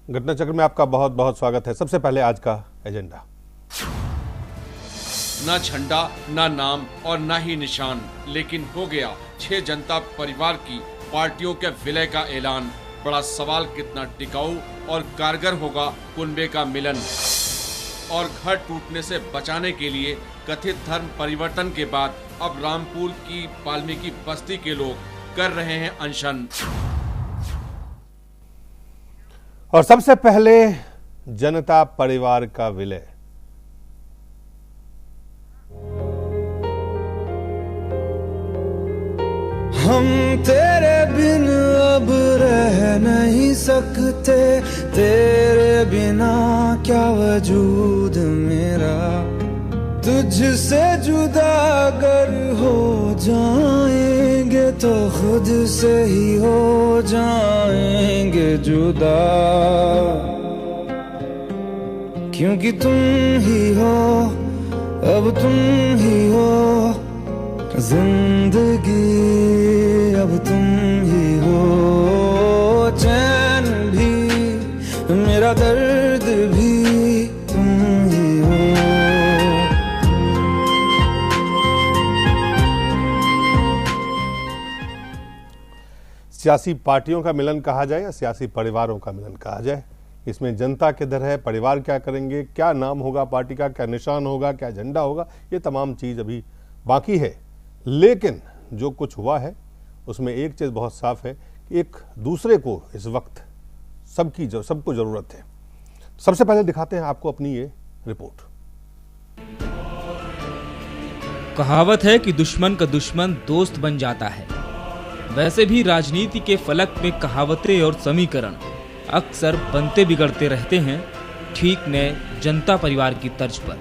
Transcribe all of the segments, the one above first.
घटना चक्र में आपका बहुत बहुत स्वागत है। सबसे पहले आज का एजेंडा। ना झंडा, ना नाम और ना ही निशान, लेकिन हो गया 6 जनता परिवार की पार्टियों के विलय का ऐलान। बड़ा सवाल कितना टिकाऊ और कारगर होगा कुनबे का मिलन। और घर टूटने से बचाने के लिए कथित धर्म परिवर्तन के बाद अब रामपुर की वाल्मीकि बस्ती के लोग कर रहे हैं अनशन। और सबसे पहले जनता परिवार का विलय। हम तेरे बिन अब रह नहीं सकते, तेरे बिना क्या वजूद मेरा। तुझसे जुदा अगर हो जाएंगे तो खुद से ही हो जाएंगे जुदा, क्योंकि तुम ही हो, अब तुम ही हो जिंदगी, अब तुम ही हो। चैन भी मेरा दर्द भी तुम ही हो। सियासी पार्टियों का मिलन कहा जाए या सियासी परिवारों का मिलन कहा जाए, इसमें जनता किधर है, परिवार क्या करेंगे, क्या नाम होगा पार्टी का, क्या निशान होगा, क्या झंडा होगा, ये तमाम चीज़ अभी बाकी है। लेकिन जो कुछ हुआ है उसमें एक चीज़ बहुत साफ है कि एक दूसरे को इस वक्त सबको ज़रूरत है। सबसे पहले दिखाते हैं आपको अपनी ये रिपोर्ट। कहावत है कि दुश्मन का दुश्मन दोस्त बन जाता है। वैसे भी राजनीति के फलक में कहावतें और समीकरण अक्सर बनते बिगड़ते रहते हैं, ठीक नए जनता परिवार की तर्ज पर।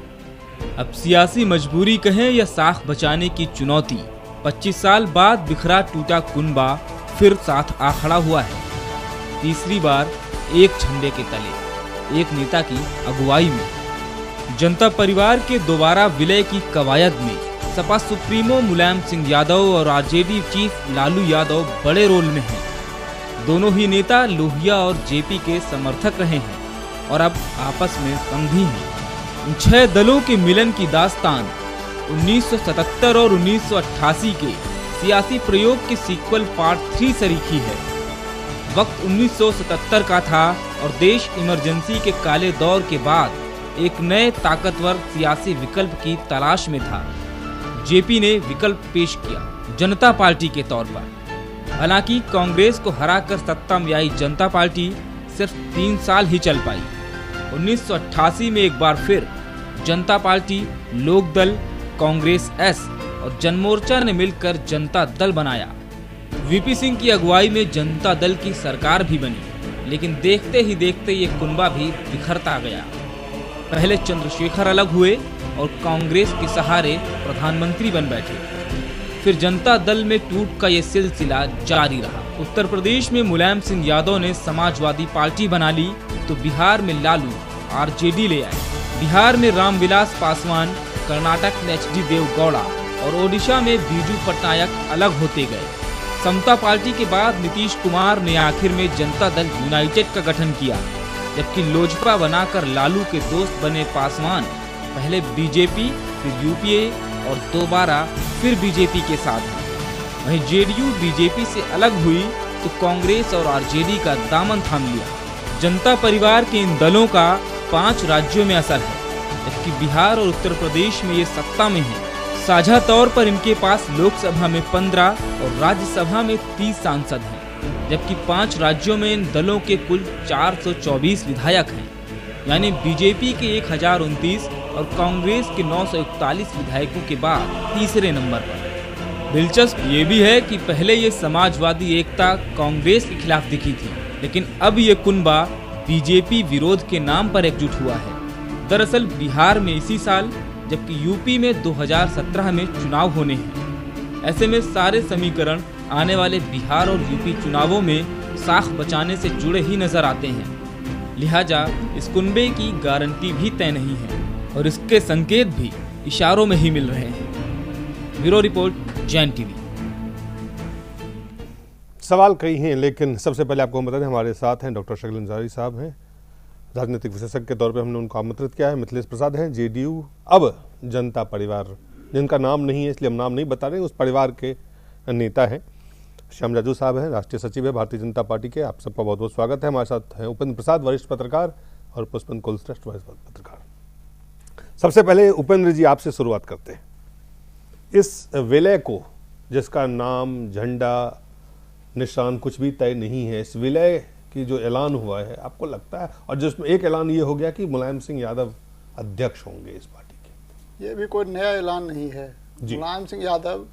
अब सियासी मजबूरी कहें या साख बचाने की चुनौती, 25 साल बाद बिखरा टूटा कुनबा फिर साथ आ खड़ा हुआ है। तीसरी बार एक झंडे के तले, एक नेता की अगुवाई में। जनता परिवार के दोबारा विलय की कवायद में सपा सुप्रीमो मुलायम सिंह यादव और आरजेडी चीफ लालू यादव बड़े रोल में हैं। दोनों ही नेता लोहिया और जेपी के समर्थक रहे हैं और अब आपस में संघी हैं। इन 6 दलों के मिलन की दास्तान 1977 और 1988 के सियासी प्रयोग के सीक्वल पार्ट 3 सरीखी है। वक्त 1977 का था और देश इमरजेंसी के काले दौर के बाद एक नए ताकतवर सियासी विकल्प की तलाश में था। जेपी ने विकल्प पेश किया जनता पार्टी के तौर पर। हालांकि कांग्रेस को हराकर सत्ता में आई जनता पार्टी सिर्फ 3 साल ही चल पाई। 1988 में एक बार फिर जनता पार्टी, लोकदल, कांग्रेस एस और जनमोर्चा ने मिलकर जनता दल बनाया। वीपी सिंह की अगुवाई में जनता दल की सरकार भी बनी, लेकिन देखते ही देखते ये कुनबा भी बिखरता गया। पहले चंद्रशेखर अलग हुए और कांग्रेस के सहारे प्रधानमंत्री बन बैठे। फिर जनता दल में टूट का ये सिलसिला जारी रहा। उत्तर प्रदेश में मुलायम सिंह यादव ने समाजवादी पार्टी बना ली तो बिहार में लालू आरजेडी ले आए। बिहार में रामविलास पासवान, कर्नाटक में एचडी देवगौड़ा और ओडिशा में बीजू पटनायक अलग होते गए। समता पार्टी के बाद नीतीश कुमार ने आखिर में जनता दल यूनाइटेड का गठन किया, जबकि लोजपा बनाकर लालू के दोस्त बने पासवान पहले बीजेपी, फिर यूपीए और दोबारा फिर बीजेपी के साथ हैं। वहीं जेडीयू बीजेपी से अलग हुई तो कांग्रेस और आरजेडी का दामन थाम लिया। जनता परिवार के इन दलों का 5 राज्यों में असर है, जबकि बिहार और उत्तर प्रदेश में ये सत्ता में है। साझा तौर पर इनके पास लोकसभा में 15 और राज्यसभा में 30 सांसद हैं, जबकि 5 राज्यों में इन दलों के कुल 424 विधायक हैं, यानी बीजेपी के 1029 और कांग्रेस के 941 विधायकों के बाद तीसरे नंबर पर। दिलचस्प ये भी है कि पहले ये समाजवादी एकता कांग्रेस के खिलाफ दिखी थी, लेकिन अब ये कुनबा बीजेपी विरोध के नाम पर एकजुट हुआ है। दरअसल बिहार में इसी साल, जबकि यूपी में 2017 में चुनाव होने हैं। ऐसे में सारे समीकरण आने वाले बिहार और यूपी चुनावों में साख बचाने से जुड़े ही नजर आते हैं। लिहाजा इस कुनबे की गारंटी भी तय नहीं है और इसके संकेत भी इशारों में ही मिल रहे हैं। Bureau report, Jain TV. सवाल कई हैं, लेकिन सबसे पहले आपको हम बता दें हमारे साथ हैं डॉक्टर शकील अंसारी साहब हैं, राजनीतिक विशेषज्ञ के तौर पे हमने उनको आमंत्रित किया है। मिथिलेश प्रसाद हैं, जेडीयू अब जनता परिवार, जिनका नाम नहीं है इसलिए हम नाम नहीं बता रहे, उस परिवार के नेता हैं। श्याम जाजू साहब हैं, राष्ट्रीय सचिव है भारतीय जनता पार्टी के। आप सबका बहुत बहुत स्वागत है। हमारे साथ हैं उपेंद्र प्रसाद, वरिष्ठ पत्रकार, और पुष्पन कुलश्रेष्ठ, वरिष्ठ पत्रकार। सबसे पहले उपेंद्र जी आपसे शुरुआत करते हैं। इस विलय को, जिसका नाम, झंडा, निशान कुछ भी तय नहीं है, इस विलय की जो ऐलान हुआ है, आपको लगता है, और जिसमें एक ऐलान ये हो गया कि मुलायम सिंह यादव अध्यक्ष होंगे इस पार्टी के, ये भी कोई नया ऐलान नहीं है। मुलायम सिंह यादव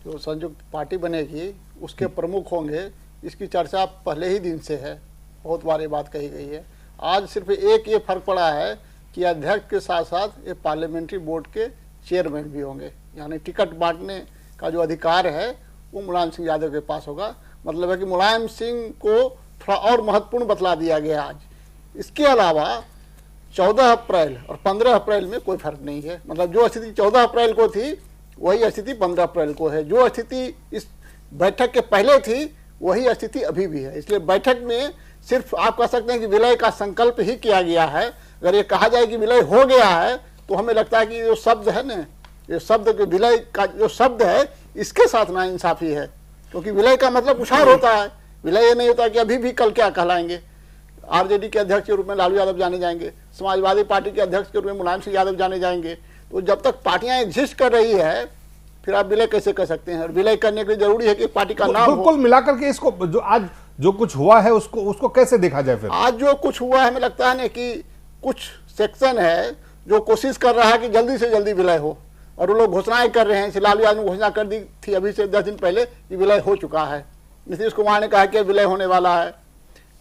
जो संयुक्त पार्टी बनेगी उसके प्रमुख होंगे, इसकी चर्चा पहले ही दिन से है, बहुत बार ये बात कही गई है। आज सिर्फ एक ये फर्क पड़ा है कि अध्यक्ष के साथ साथ ये पार्लियामेंट्री बोर्ड के चेयरमैन भी होंगे, यानी टिकट बांटने का जो अधिकार है वो मुलायम सिंह यादव के पास होगा। मतलब है कि मुलायम सिंह को थोड़ा और महत्वपूर्ण बतला दिया गया आज। इसके अलावा 14 अप्रैल और 15 अप्रैल में कोई फर्क नहीं है। मतलब जो स्थिति 14 अप्रैल को थी वही स्थिति 15 अप्रैल को है। जो स्थिति इस बैठक के पहले थी वही स्थिति अभी भी है। इसलिए बैठक में सिर्फ आप कह सकते हैं कि विलय का संकल्प ही किया गया है। अगर ये कहा जाए कि विलय हो गया है तो हमें लगता है कि जो शब्द है ना, ये शब्द के विलय का जो शब्द है इसके साथ नाइंसाफी है, क्योंकि विलय का मतलब कुछ और होता है। विलय ये नहीं होता कि अभी भी कल क्या कहलाएंगे। आरजेडी के अध्यक्ष के रूप में लालू यादव जाने जाएंगे, समाजवादी पार्टी के अध्यक्ष के रूप में मुलायम सिंह यादव जाने जाएंगे। तो जब तक पार्टियां एग्जिस्ट कर रही है फिर आप विलय कैसे कर सकते हैं? और विलय करने के लिए जरूरी है कि पार्टी का नाम हो। कुल मिलाकर के इसको जो आज जो कुछ हुआ है उसको कैसे देखा जाए? फिर आज जो कुछ हुआ है, हमें लगता है ना कि कुछ सेक्शन है जो कोशिश कर रहा है कि जल्दी से जल्दी विलय हो, और वो लोग घोषणाएं कर रहे हैं। लालू यादव ने घोषणा कर दी थी अभी से 10 दिन पहले कि विलय हो चुका है। नीतीश कुमार ने कहा कि विलय होने वाला है।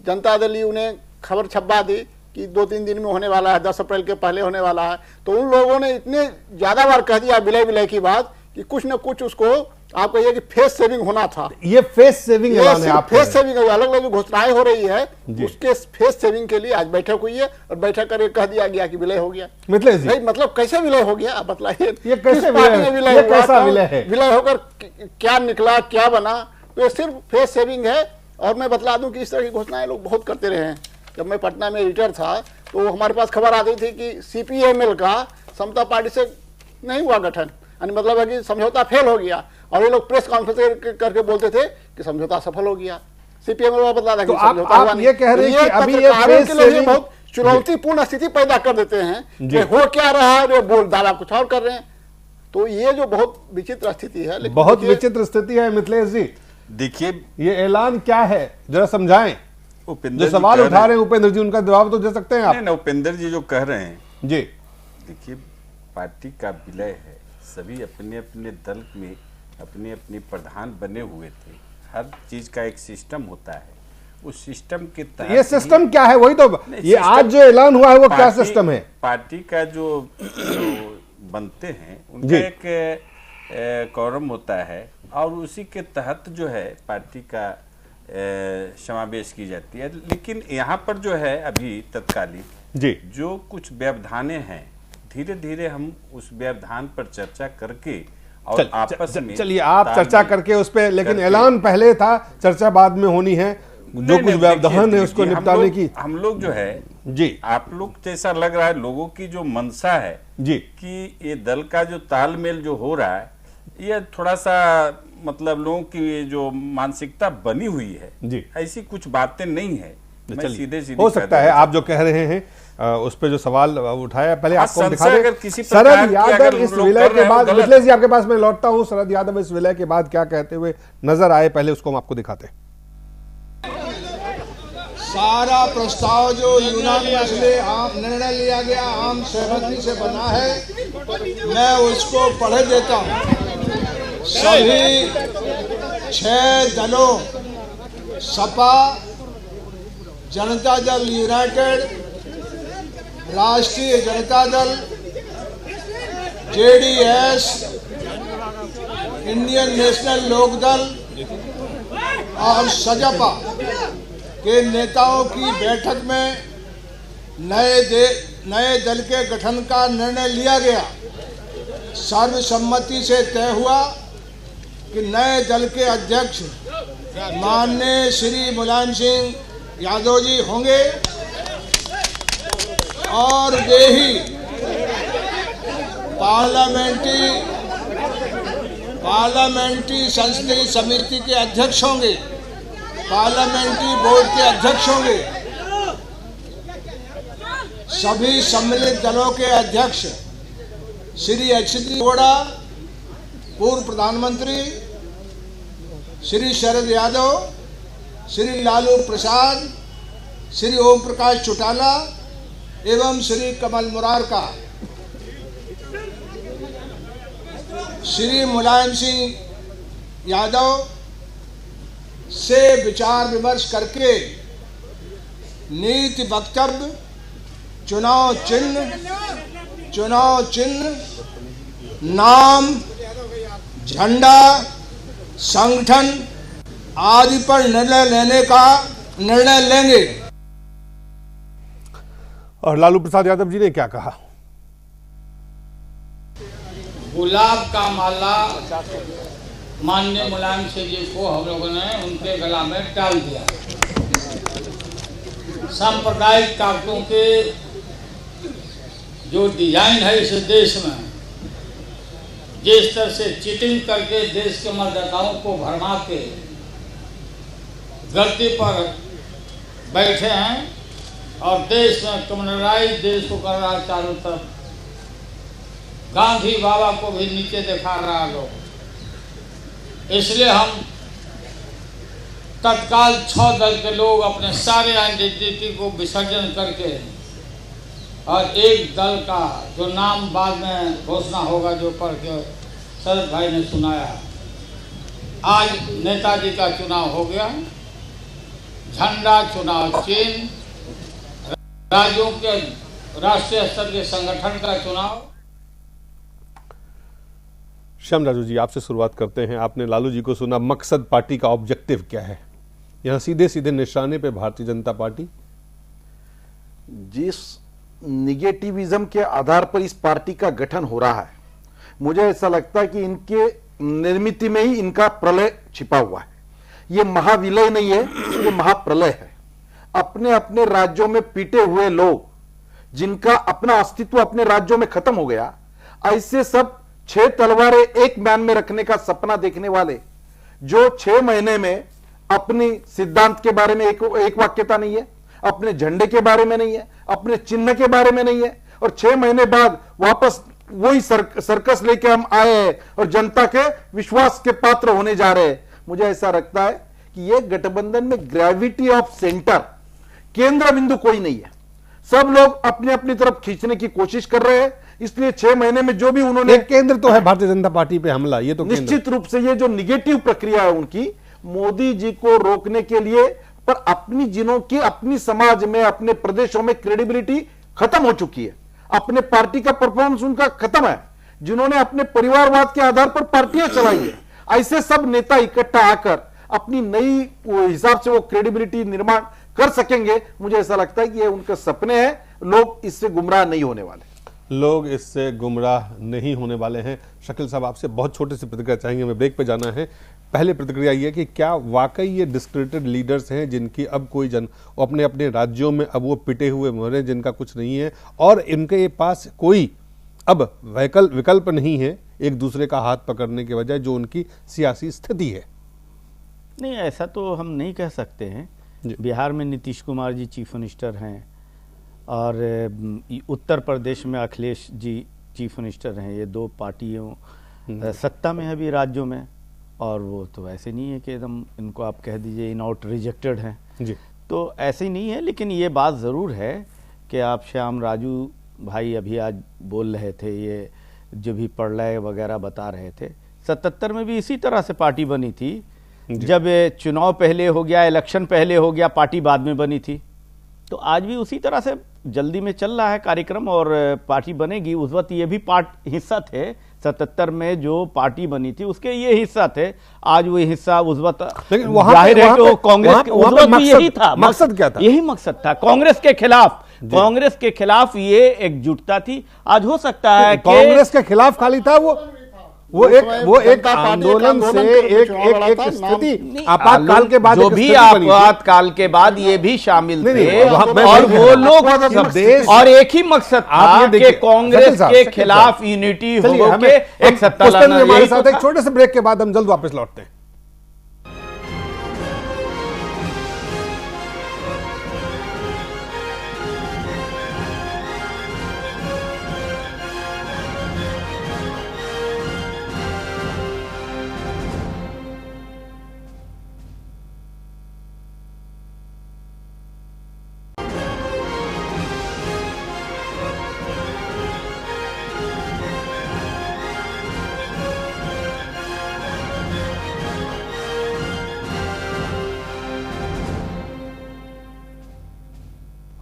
जनता दल यू ने खबर छपवा दी कि 2-3 दिन में होने वाला है, 10 अप्रैल के पहले होने वाला है। तो उन लोगों ने इतने ज्यादा बार कह दिया विलय की बात कि कुछ न कुछ उसको आप कहिए कि फेस सेविंग होना था। ये फेस सेविंग ऐलान है, आप फेस सेविंग अलग अलग जो घोषणाएं हो रही है उसके फेस सेविंग के लिए आज बैठक हुई है, और बैठक करके कह दिया गया कि विलय हो गया। मिथिलेश जी, मतलब कैसे विलय हो गया आप बताइए? ये कैसे विलय, कैसा विलय है? विलय होकर क्या निकला, क्या बना? तो ये सिर्फ फेस सेविंग है। और मैं बतला दूं कि इस तरह की घोषणाएं लोग बहुत करते रहे हैं। जब मैं पटना में एडिटर था तो हमारे पास खबर आती थी कि CPI-ML का समता पार्टी से नहीं हुआ गठन, यानी मतलब है कि समझौता फेल हो गया, और ये लोग प्रेस कॉन्फ्रेंस करके बोलते थे कि समझौता सफल हो गया। CPI-ML बतला था कि समझौता हुआ नहीं। ये कह रहे हैं कि अभी ये फेस सेविंग बहुत चुनौतीपूर्ण स्थिति पैदा कर देते हैं कि हो क्या रहा है, वो बोल दावा कुछ और कर रहे हैं। तो ये जो बहुत विचित्र स्थिति है, बहुत विचित्र स्थिति है। मिथिलेश जी देखिए, ये ऐलान क्या है, जरा समझाएं। जो सवाल उठा रहे हैं उपेंद्र जी, उनका जवाब तो दे सकते हैं आप। नहीं, उपेंद्र जी जो कह रहे हैं जी, देखिए, पार्टी का विलय है, सभी अपने अपने दल में अपने अपने प्रधान बने हुए थे। हर चीज का एक सिस्टम होता है, उस सिस्टम के तहत ये सिस्टम क्या है, वही तो ये आज जो ऐलान हुआ है वो क्या सिस्टम है? पार्टी का जो बनते हैं उनका एक कोरम होता है, और उसी के तहत जो है पार्टी का समावेश की जाती है। लेकिन यहाँ पर जो है अभी तत्कालीन जी जो कुछ व्यवधानें हैं, धीरे धीरे हम उस व्यवधान पर चर्चा करके और आपस में चलिए आप चर्चा करके उस पे, लेकिन ऐलान पहले था, चर्चा बाद में होनी है। जो कुछ व्यवधान है उसको निपटाने की हम लोग जो है जी, आप लोग जैसा लग रहा है, लोगों की जो मंशा है जी कि ये दल का जो तालमेल जो हो रहा है, ये थोड़ा सा मतलब लोगों की जो मानसिकता बनी हुई है जी, ऐसी कुछ बातें नहीं है। मैं सीधे हो सकता है आप जो कह रहे हैं उस पे जो सवाल उठाया, पहले आपको दिखा अगर दें। किसी शरद यादव इस विलय के बाद, मिथिलेश जी आपके पास मैं लौटता हूं, शरद यादव इस विलय के बाद क्या कहते हुए नजर आए, पहले उसको हम आपको दिखाते हैं। सारा प्रस्ताव जो यूनानिमसली आम निर्णय लिया गया, आम सहमति से बना है, मैं उसको पढ़ देता हूँ। सभी 6 दलों, सपा, जनता दल यूनाइटेड, राष्ट्रीय Janata Dal, JDS, Indian national Lokdal और सजपा के नेताओं की बैठक में नए दल के गठन का निर्णय लिया गया। सर्वसम्मति से तय हुआ कि नए दल के अध्यक्ष माननीय श्री मुलायम सिंह यादव जी होंगे। और वे ही पार्लियामेंट्री संसदीय समिति के अध्यक्ष होंगे, पार्लियामेंट्री बोर्ड के अध्यक्ष होंगे। सभी सम्मिलित दलों के अध्यक्ष श्री एच.डी. देवेगौड़ा, पूर्व प्रधानमंत्री श्री शरद यादव, श्री लालू प्रसाद, श्री ओम प्रकाश चौटाला एवं श्री कमल मुरारका, श्री मुलायम सिंह यादव से विचार विमर्श करके नीति वक्तव्य, चुनाव चिन्ह, नाम, झंडा, संगठन आदि पर निर्णय लेंगे। और लालू प्रसाद यादव जी ने क्या कहा? गुलाब का माला माननीय मुलायम सिंह जी को हम लोगों ने उनके गला में डाल दिया। सांप्रदायिक ताकतों के जो डिजाइन है इस देश में, जिस तरह से चीटिंग करके देश के मतदाताओं को भरमा के गलती पर बैठे हैं और देश में कम्युनलाइज देश को कर रहा चारों तरफ, गांधी बाबा को भी नीचे दिखा रहा लोग। इसलिए हम तत्काल 6 दल के लोग अपने सारे आइडेंटिटी को विसर्जन करके और एक दल का जो नाम बाद में घोषणा होगा, जो पढ़ के शरद भाई ने सुनाया, आज नेताजी का चुनाव हो गया, झंडा, चुनाव चिन्ह, राज्यों के राष्ट्रीय स्तर के संगठन का चुनाव। श्याम राजू जी, आपसे शुरुआत करते हैं। आपने लालू जी को सुना, मकसद पार्टी का ऑब्जेक्टिव क्या है? यहां सीधे सीधे निशाने पे भारतीय जनता पार्टी जिस निगेटिविज्म के आधार पर इस पार्टी का गठन हो रहा है, मुझे ऐसा लगता है कि इनके निर्मित में ही इनका प्रलय छिपा हुआ है। ये महाविलय नहीं है, ये महाप्रलय है। अपने अपने राज्यों में पीटे हुए लोग, जिनका अपना अस्तित्व अपने राज्यों में खत्म हो गया, ऐसे सब 6 तलवारें एक म्यान में रखने का सपना देखने वाले, जो 6 महीने में अपनी सिद्धांत के बारे में एक वाक्यता नहीं है, अपने झंडे के बारे में नहीं है, अपने चिन्ह के बारे में नहीं है, और 6 महीने बाद वापस वही सर्कस लेके हम आए हैं और जनता के विश्वास के पात्र होने जा रहे हैं। मुझे ऐसा लगता है कि ये गठबंधन में ग्रेविटी ऑफ सेंटर, केंद्र बिंदु कोई नहीं है। सब लोग अपने अपनी तरफ खींचने की कोशिश कर रहे हैं। इसलिए 6 महीने में जो भी उन्होंने, केंद्र तो है भारतीय जनता पार्टी पे हमला, ये तो निश्चित रूप से ये जो निगेटिव प्रक्रिया है उनकी, मोदी जी को रोकने के लिए, पर अपनी जिनों की, अपनी समाज में, अपने प्रदेशों में क्रेडिबिलिटी खत्म हो चुकी है। अपने पार्टी का परफॉर्मेंस उनका खत्म है। जिन्होंने अपने परिवारवाद के आधार पर पार्टियां चलाई है, ऐसे सब नेता इकट्ठा आकर अपनी नई हिसाब से वो क्रेडिबिलिटी निर्माण कर सकेंगे। मुझे ऐसा लगता है कि ये उनके सपने हैं। लोग इससे गुमराह नहीं होने वाले, लोग इससे गुमराह नहीं होने वाले हैं। शकील साहब, आपसे बहुत छोटे से प्रतिक्रिया चाहेंगे, हमें ब्रेक पे जाना है। पहले प्रतिक्रिया ये कि क्या वाकई ये डिस्क्रेडिटेड लीडर्स हैं जिनकी अब कोई अपने अपने राज्यों में अब वो पिटे हुए मरे, जिनका कुछ नहीं है और इनके पास कोई अब विकल्प नहीं है एक दूसरे का हाथ पकड़ने के बजाय, जो उनकी सियासी स्थिति है? नहीं, ऐसा तो हम नहीं कह सकते हैं। बिहार में नीतीश कुमार जी चीफ मिनिस्टर हैं और उत्तर प्रदेश में अखिलेश जी चीफ मिनिस्टर हैं। ये 2 पार्टियों सत्ता में है अभी राज्यों में, और वो तो ऐसे नहीं है कि एकदम इनको आप कह दीजिए इन आउट रिजेक्टेड हैं जी, तो ऐसे ही नहीं है। लेकिन ये बात ज़रूर है कि आप श्याम राजू भाई अभी आज बोल रहे थे, ये जो भी प्रलय वगैरह बता रहे थे, 77 में भी इसी तरह से पार्टी बनी थी। जब चुनाव पहले हो गया, इलेक्शन पहले हो गया, पार्टी बाद में बनी थी। तो आज भी उसी तरह से जल्दी में चल रहा है कार्यक्रम और पार्टी बनेगी। उस वक्त ये भी हिस्सा थे, 77 में जो पार्टी बनी थी उसके ये हिस्सा थे। आज वो हिस्सा उस वक्त जाहिर है कि कांग्रेस उस वक्त भी यही था। मकसद क्या था? यही मकसद था, कांग्रेस के खिलाफ ये एकजुटता थी। आज हो सकता है कांग्रेस के खिलाफ खाली था वो एक आंदोलन से एक स्थिति आपातकाल के बाद जो भी आपातकाल के बाद ये भी शामिल थे और वो लोग और एक ही मकसद था कि कांग्रेस के खिलाफ यूनिटी हो के एक सत्ता लाना। हमारे साथ एक छोटे से ब्रेक के बाद हम जल्द वापस लौटते हैं।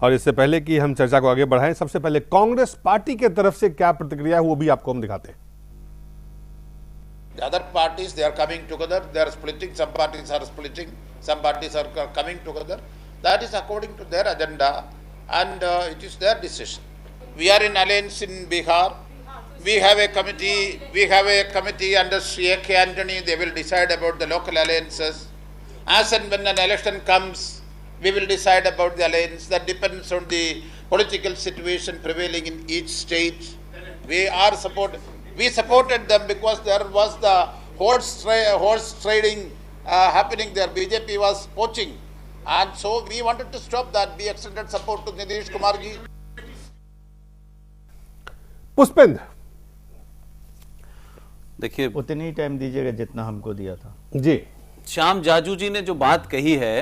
और इससे पहले कि हम चर्चा को आगे बढ़ाएं, सबसे पहले कांग्रेस पार्टी के तरफ से क्या प्रतिक्रिया है वो भी आपको हम दिखाते हैं। The other parties, they are coming together, they are splitting, some parties are splitting, some parties are coming together. That is according to their agenda and it is their decision. We are in alliance in Bihar. We have a committee under Sheikh Antony. They will decide about the local alliances. As and when an election comes, we will decide about the alliance. That depends on the political situation prevailing in each state. We supported them because there was the horse trading happening there. BJP was poaching, and so we wanted to stop that. We extended support to Nitish Kumar ji. Pushpendra, देखिए उतनी time दीजिएगा जितना हमको दिया था। जी, श्याम जाजू जी ने जो बात कही है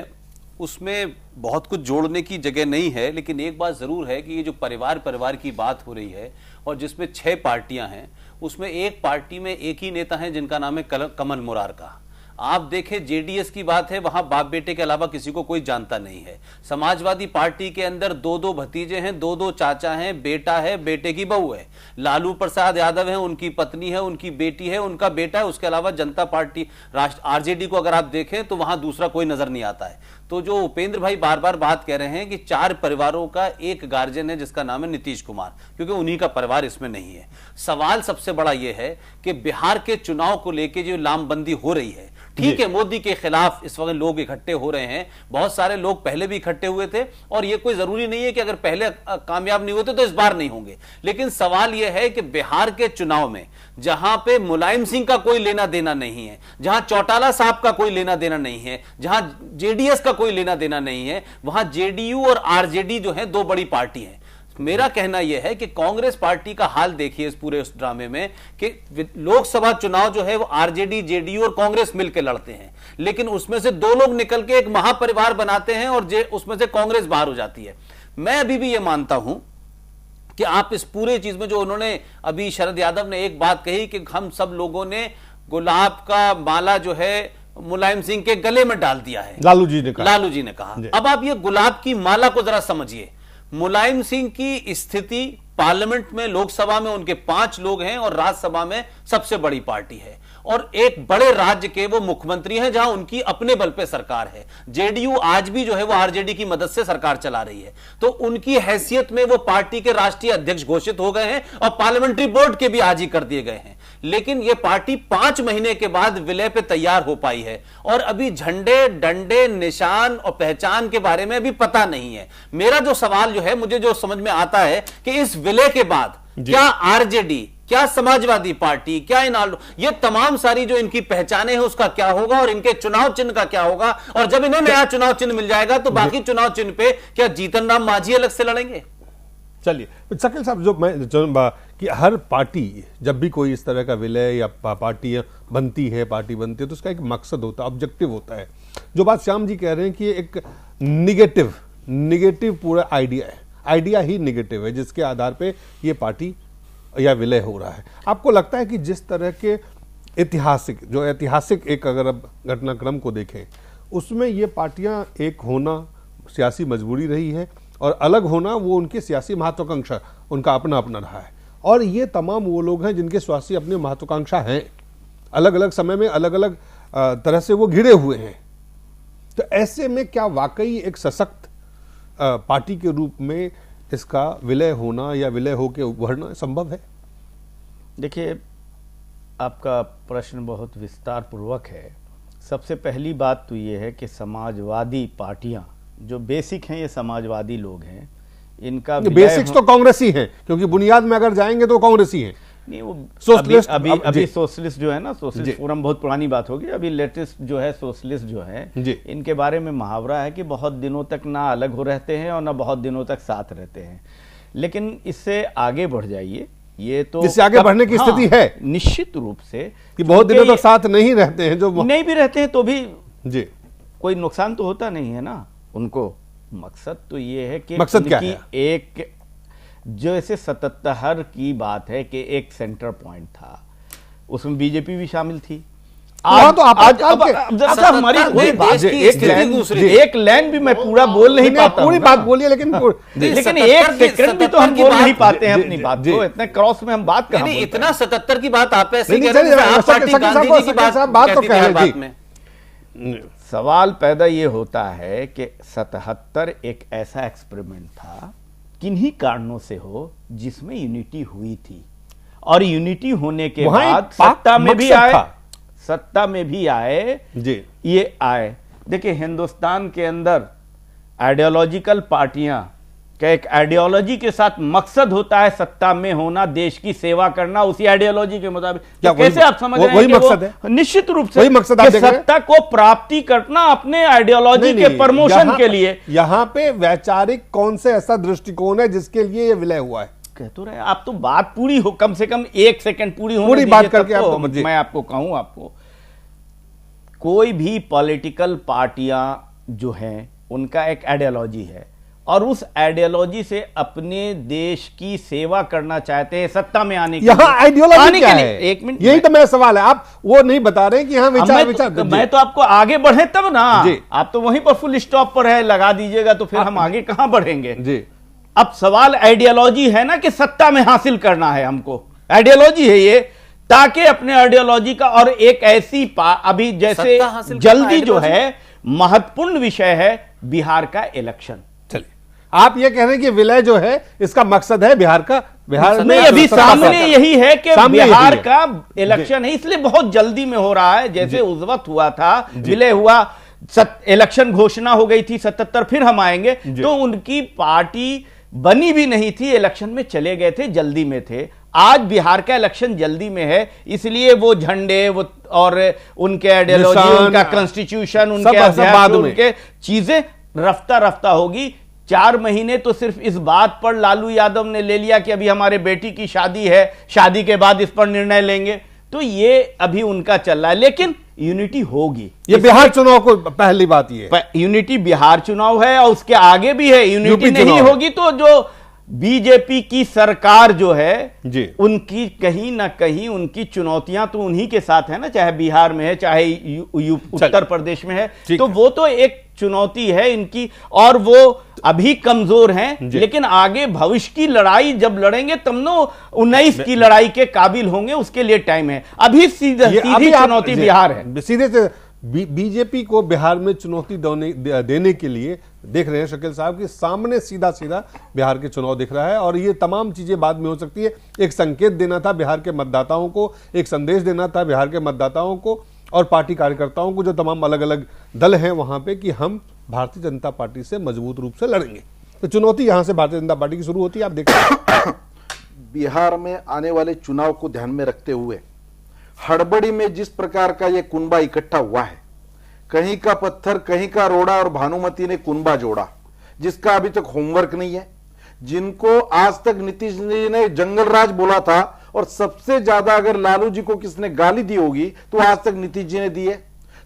उसमें बहुत कुछ जोड़ने की जगह नहीं है, लेकिन एक बात जरूर है कि ये जो परिवार की बात हो रही है और जिसमें 6 पार्टियां हैं, उसमें एक पार्टी में एक ही नेता है जिनका नाम है कमल मुरारका। आप देखें जेडीएस की बात है, वहां बाप बेटे के अलावा किसी को कोई जानता नहीं है। समाजवादी पार्टी के अंदर 2 भतीजे हैं, 2 चाचा हैं, बेटा है, बेटे की बहू है। लालू प्रसाद यादव है, उनकी पत्नी है, उनकी बेटी है, उनका बेटा है। उसके अलावा जनता पार्टी आरजेडी को अगर आप देखें तो वहां दूसरा कोई नजर नहीं आता है। तो जो उपेंद्र भाई बार बार बात कह रहे हैं कि 4 परिवारों का एक गार्जियन है जिसका नाम है नीतीश कुमार, क्योंकि उन्हीं का परिवार इसमें नहीं है। सवाल सबसे बड़ा यह है कि बिहार के चुनाव को लेकर जो लामबंदी हो रही है, ठीक है, मोदी के खिलाफ इस वक्त लोग इकट्ठे हो रहे हैं, बहुत सारे लोग पहले भी इकट्ठे हुए थे और यह कोई जरूरी नहीं है कि अगर पहले कामयाब नहीं होते तो इस बार नहीं होंगे। लेकिन सवाल यह है कि बिहार के चुनाव में जहां पे मुलायम सिंह का कोई लेना देना नहीं है, जहां चौटाला साहब का कोई लेना देना नहीं है, जहां जेडीएस का कोई लेना देना नहीं है, वहां जेडीयू और आरजेडी जो है 2 बड़ी पार्टी है। मेरा कहना यह है कि कांग्रेस पार्टी का हाल देखिए इस पूरे ड्रामे में कि लोकसभा चुनाव जो है वो आरजेडी, जेडीयू और कांग्रेस मिलकर लड़ते हैं, लेकिन उसमें से 2 लोग निकल के एक महापरिवार बनाते हैं और उसमें से कांग्रेस बाहर हो जाती है। मैं अभी भी यह मानता हूं कि आप इस पूरे चीज में जो उन्होंने अभी शरद यादव ने एक बात कही कि हम सब लोगों ने गुलाब का माला जो है मुलायम सिंह के गले में डाल दिया है, लालू जी ने कहा। अब आप ये गुलाब की माला को जरा समझिए। मुलायम सिंह की स्थिति पार्लियामेंट में, लोकसभा में उनके 5 लोग हैं और राज्यसभा में सबसे बड़ी पार्टी है और एक बड़े राज्य के वो मुख्यमंत्री हैं जहां उनकी अपने बल पे सरकार है। जेडीयू आज भी जो है वो आरजेडी की मदद से सरकार चला रही है, तो उनकी हैसियत में वो पार्टी के राष्ट्रीय अध्यक्ष घोषित हो गए हैं और पार्लियामेंट्री बोर्ड के भी आज ही कर दिए गए हैं। लेकिन ये पार्टी 5 महीने के बाद विलय पे तैयार हो पाई है और अभी झंडे, डंडे, निशान और पहचान के बारे में अभी पता नहीं है। मेरा जो सवाल जो है, मुझे जो समझ में आता है कि इस विलय के बाद क्या आरजेडी, क्या समाजवादी पार्टी, क्या ये तमाम सारी जो इनकी पहचाने हैं उसका क्या होगा और इनके चुनाव चिन्ह का क्या होगा, और जब इन्हें नया चुनाव चिन्ह मिल जाएगा तो बाकी चुनाव चिन्ह पे क्या जीतन राम मांझी अलग से लड़ेंगे? चलिए शकील साहब, जो मैं कि हर पार्टी जब भी कोई इस तरह का विलय या पार्टी बनती है तो उसका एक मकसद होता है, ऑब्जेक्टिव होता है। जो बात श्याम जी कह रहे हैं कि एक निगेटिव पूरा आइडिया ही निगेटिव है जिसके आधार पे ये पार्टी या विलय हो रहा है। आपको लगता है कि जिस तरह के ऐतिहासिक एक अगर अब घटनाक्रम को देखें उसमें ये पार्टियां एक होना सियासी मजबूरी रही है और अलग होना वो उनकी सियासी महत्वाकांक्षा, उनका अपना रहा है, और ये तमाम वो लोग हैं जिनके सियासी अपनी महत्वाकांक्षा हैं, अलग अलग समय में अलग अलग तरह से वो घिरे हुए हैं। तो ऐसे में क्या वाकई एक सशक्त पार्टी के रूप में इसका विलय होना या विलय होकर उभरना संभव है? देखिए, आपका प्रश्न बहुत विस्तार पूर्वक है। सबसे पहली बात तो ये है कि समाजवादी पार्टियां जो बेसिक हैं, ये समाजवादी लोग हैं, इनका बेसिक्स तो कांग्रेसी हैं, क्योंकि बुनियाद में अगर जाएंगे तो कांग्रेसी हैं। नहीं, वो सोशलिस्ट अभी सोशलिस्ट जो है ना, सोशलिस्ट फोरम बहुत पुरानी बात होगी। अभी लेटेस्ट जो है सोशलिस्ट जो है, इनके बारे में मुहावरा है कि बहुत दिनों तक ना अलग हो रहते हैं और ना बहुत दिनों तक साथ रहते हैं। लेकिन इससे आगे बढ़ जाइए, ये तो इससे आगे बढ़ने की स्थिति है निश्चित रूप से कि बहुत दिनों तक साथ नहीं रहते हैं, जो नहीं भी रहते हैं तो भी जी कोई नुकसान तो होता नहीं है ना उनको। मकसद तो ये है कि मकसद क्या है? एक जैसे 77 की बात है कि एक सेंटर पॉइंट था, उसमें बीजेपी भी शामिल थी। आज तो आज हमारी एक लाइन भी मैं पूरा बोल नहीं पाता, पूरी बात बोलिए, लेकिन एक सेकंड भी तो हम बोल नहीं पाते हैं अपनी बात को। इतने क्रॉस में हम बात कर रहे हैं। इतना 77 की बात आप ऐसे बात तो कह रहे हैं। सवाल पैदा ये होता है कि 77 एक ऐसा एक्सपेरिमेंट था, किन्हीं कारणों से हो, जिसमें यूनिटी हुई थी, और यूनिटी होने के बाद सत्ता में भी आए, सत्ता में भी आए जी। ये आए। देखिए, हिंदुस्तान के अंदर आइडियोलॉजिकल पार्टियां का एक आइडियोलॉजी के साथ मकसद होता है सत्ता में होना, देश की सेवा करना, उसी आइडियोलॉजी के मुताबिक। तो कैसे आप समझ रहे हैं कि मकसद है? निश्चित रूप से वही मकसद आप देख रहे हैं? सत्ता को प्राप्ति करना अपने आइडियोलॉजी के प्रमोशन के लिए। यहाँ पे वैचारिक कौन से ऐसा दृष्टिकोण है जिसके लिए ये विलय हुआ है? कह तो रहे आप, तो बात पूरी हो, कम से कम एक सेकंड पूरी होने पूरी बात करके आपको मैं आपको कहूं, आपको कोई भी पॉलिटिकल पार्टियां जो हैं उनका एक आइडियोलॉजी है, और उस आइडियोलॉजी से अपने देश की सेवा करना चाहते हैं सत्ता में आने के लिए। यहाँ आइडियोलॉजी क्या है? एक मिनट, यही तो मेरा सवाल है। आप वो नहीं बता रहे कि हाँ विचार मैं तो आपको आगे बढ़े तब ना, आप तो वहीं पर फुल स्टॉप पर है, लगा दीजिएगा तो फिर हम आगे कहां बढ़ेंगे जी। अब सवाल आइडियोलॉजी है ना, कि सत्ता में हासिल करना है हमको, आइडियोलॉजी है ये, ताकि अपने आइडियोलॉजी का, और एक ऐसी अभी जैसे जल्दी जो है महत्वपूर्ण विषय है बिहार का इलेक्शन। चलिए, आप ये कह रहे हैं कि विलय जो है इसका मकसद है बिहार का, बिहार में अभी सामने यही है कि बिहार का इलेक्शन है, इसलिए बहुत जल्दी में हो रहा है। जैसे उस वक्त हुआ था, विलय हुआ, इलेक्शन घोषणा हो गई थी 77, फिर हम आएंगे, तो उनकी पार्टी बनी भी नहीं थी, इलेक्शन में चले गए थे, जल्दी में थे। आज बिहार का इलेक्शन जल्दी में है, इसलिए वो झंडे, वो और उनके आइडियोलॉजी, उनका कॉन्स्टिट्यूशन, उनके अध्यादेश, उनके चीजें रफ्ता रफ्ता होगी। 4 महीने तो सिर्फ इस बात पर लालू यादव ने ले लिया कि अभी हमारे बेटी की शादी है, शादी के बाद इस पर निर्णय लेंगे, तो ये अभी उनका चल रहा है। लेकिन यूनिटी होगी, ये बिहार चुनाव को पहली बात ये यूनिटी बिहार चुनाव है, और उसके आगे भी है। यूनिटी नहीं होगी तो जो बीजेपी की सरकार जो है जी, उनकी कहीं ना कहीं उनकी चुनौतियां तो उन्हीं के साथ है ना, चाहे बिहार में है, चाहे उत्तर प्रदेश में है, तो वो तो एक चुनौती है इनकी, और वो अभी कमजोर हैं, लेकिन आगे भविष्य की लड़ाई जब लड़ेंगे तब न 19 की लड़ाई के काबिल होंगे, उसके लिए टाइम है। अभी सीधी चुनौती बिहार है। सीधे से बीजेपी को बिहार में चुनौती देने के लिए देख रहे हैं शकील साहब कि सामने सीधा सीधा बिहार के चुनाव दिख रहा है, और ये तमाम चीजें बाद में हो सकती है। एक संकेत देना था बिहार के मतदाताओं को, एक संदेश देना था बिहार के मतदाताओं को और पार्टी कार्यकर्ताओं को, जो तमाम अलग अलग दल हैं वहां पे, कि हम भारतीय जनता पार्टी से मजबूत रूप से लड़ेंगे। तो चुनौती यहां से भारतीय जनता पार्टी की शुरू होती है। आप देख रहे हैं बिहार में आने वाले चुनाव को ध्यान में रखते हुए हड़बड़ी में जिस प्रकार का यह कुनबा इकट्ठा हुआ है, कहीं का पत्थर कहीं का रोड़ा, और भानुमति ने कुनबा जोड़ा, जिसका अभी तक होमवर्क नहीं है, जिनको आज तक नीतीश जी ने जंगल राज बोला था, और सबसे ज्यादा अगर लालू जी को किसने गाली दी होगी तो आज तक नीतीश जी ने दी है।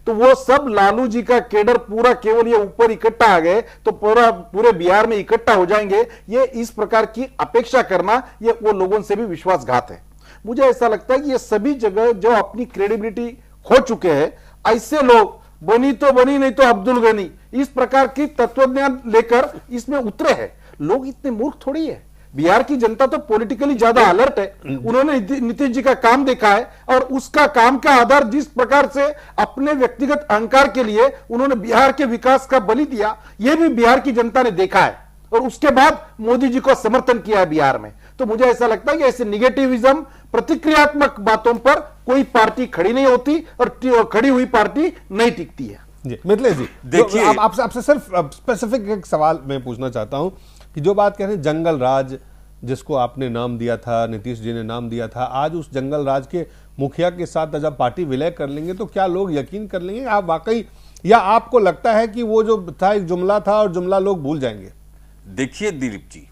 तो वो सब लालू जी का केडर पूरा केवल ये ऊपर इकट्ठा आ गए तो पूरे बिहार में इकट्ठा हो जाएंगे, ये इस प्रकार की अपेक्षा करना ये वो लोगों से भी विश्वासघात है। मुझे ऐसा लगता है कि ये सभी जगह जो अपनी क्रेडिबिलिटी खो चुके हैं, ऐसे लोग बनी तो बनी नहीं तो अब्दुल गनी, इस प्रकार की तत्वज्ञान लेकर इसमें उतरे हैं। लोग इतने मूर्ख थोड़ी है। बिहार की जनता तो पॉलिटिकली ज्यादा अलर्ट है। उन्होंने नीतीश जी का काम देखा है, और उसका काम का आधार जिस प्रकार से अपने व्यक्तिगत अहंकार के लिए उन्होंने बिहार के विकास का बलि दिया, यह भी बिहार की जनता ने देखा है, और उसके बाद मोदी जी को समर्थन किया है बिहार में। तो मुझे ऐसा लगता है कि ऐसे निगेटिविज्म, प्रतिक्रियात्मक बातों पर कोई पार्टी खड़ी नहीं होती और खड़ी हुई पार्टी नहीं टिकती है। जी मिथिलेश जी, देखिए आपसे सिर्फ स्पेसिफिक एक सवाल मैं पूछना चाहता हूं कि जो बात कह रहे हैं जंगल राज, जिसको आपने नाम दिया था, नीतीश जी ने नाम दिया था, आज उस जंगल राज के मुखिया के साथ जब पार्टी विलय कर लेंगे तो क्या लोग यकीन कर लेंगे आप वाकई, या आपको लगता है कि वो जो था एक जुमला था और जुमला लोग भूल जाएंगे? देखिए दिलीप जी,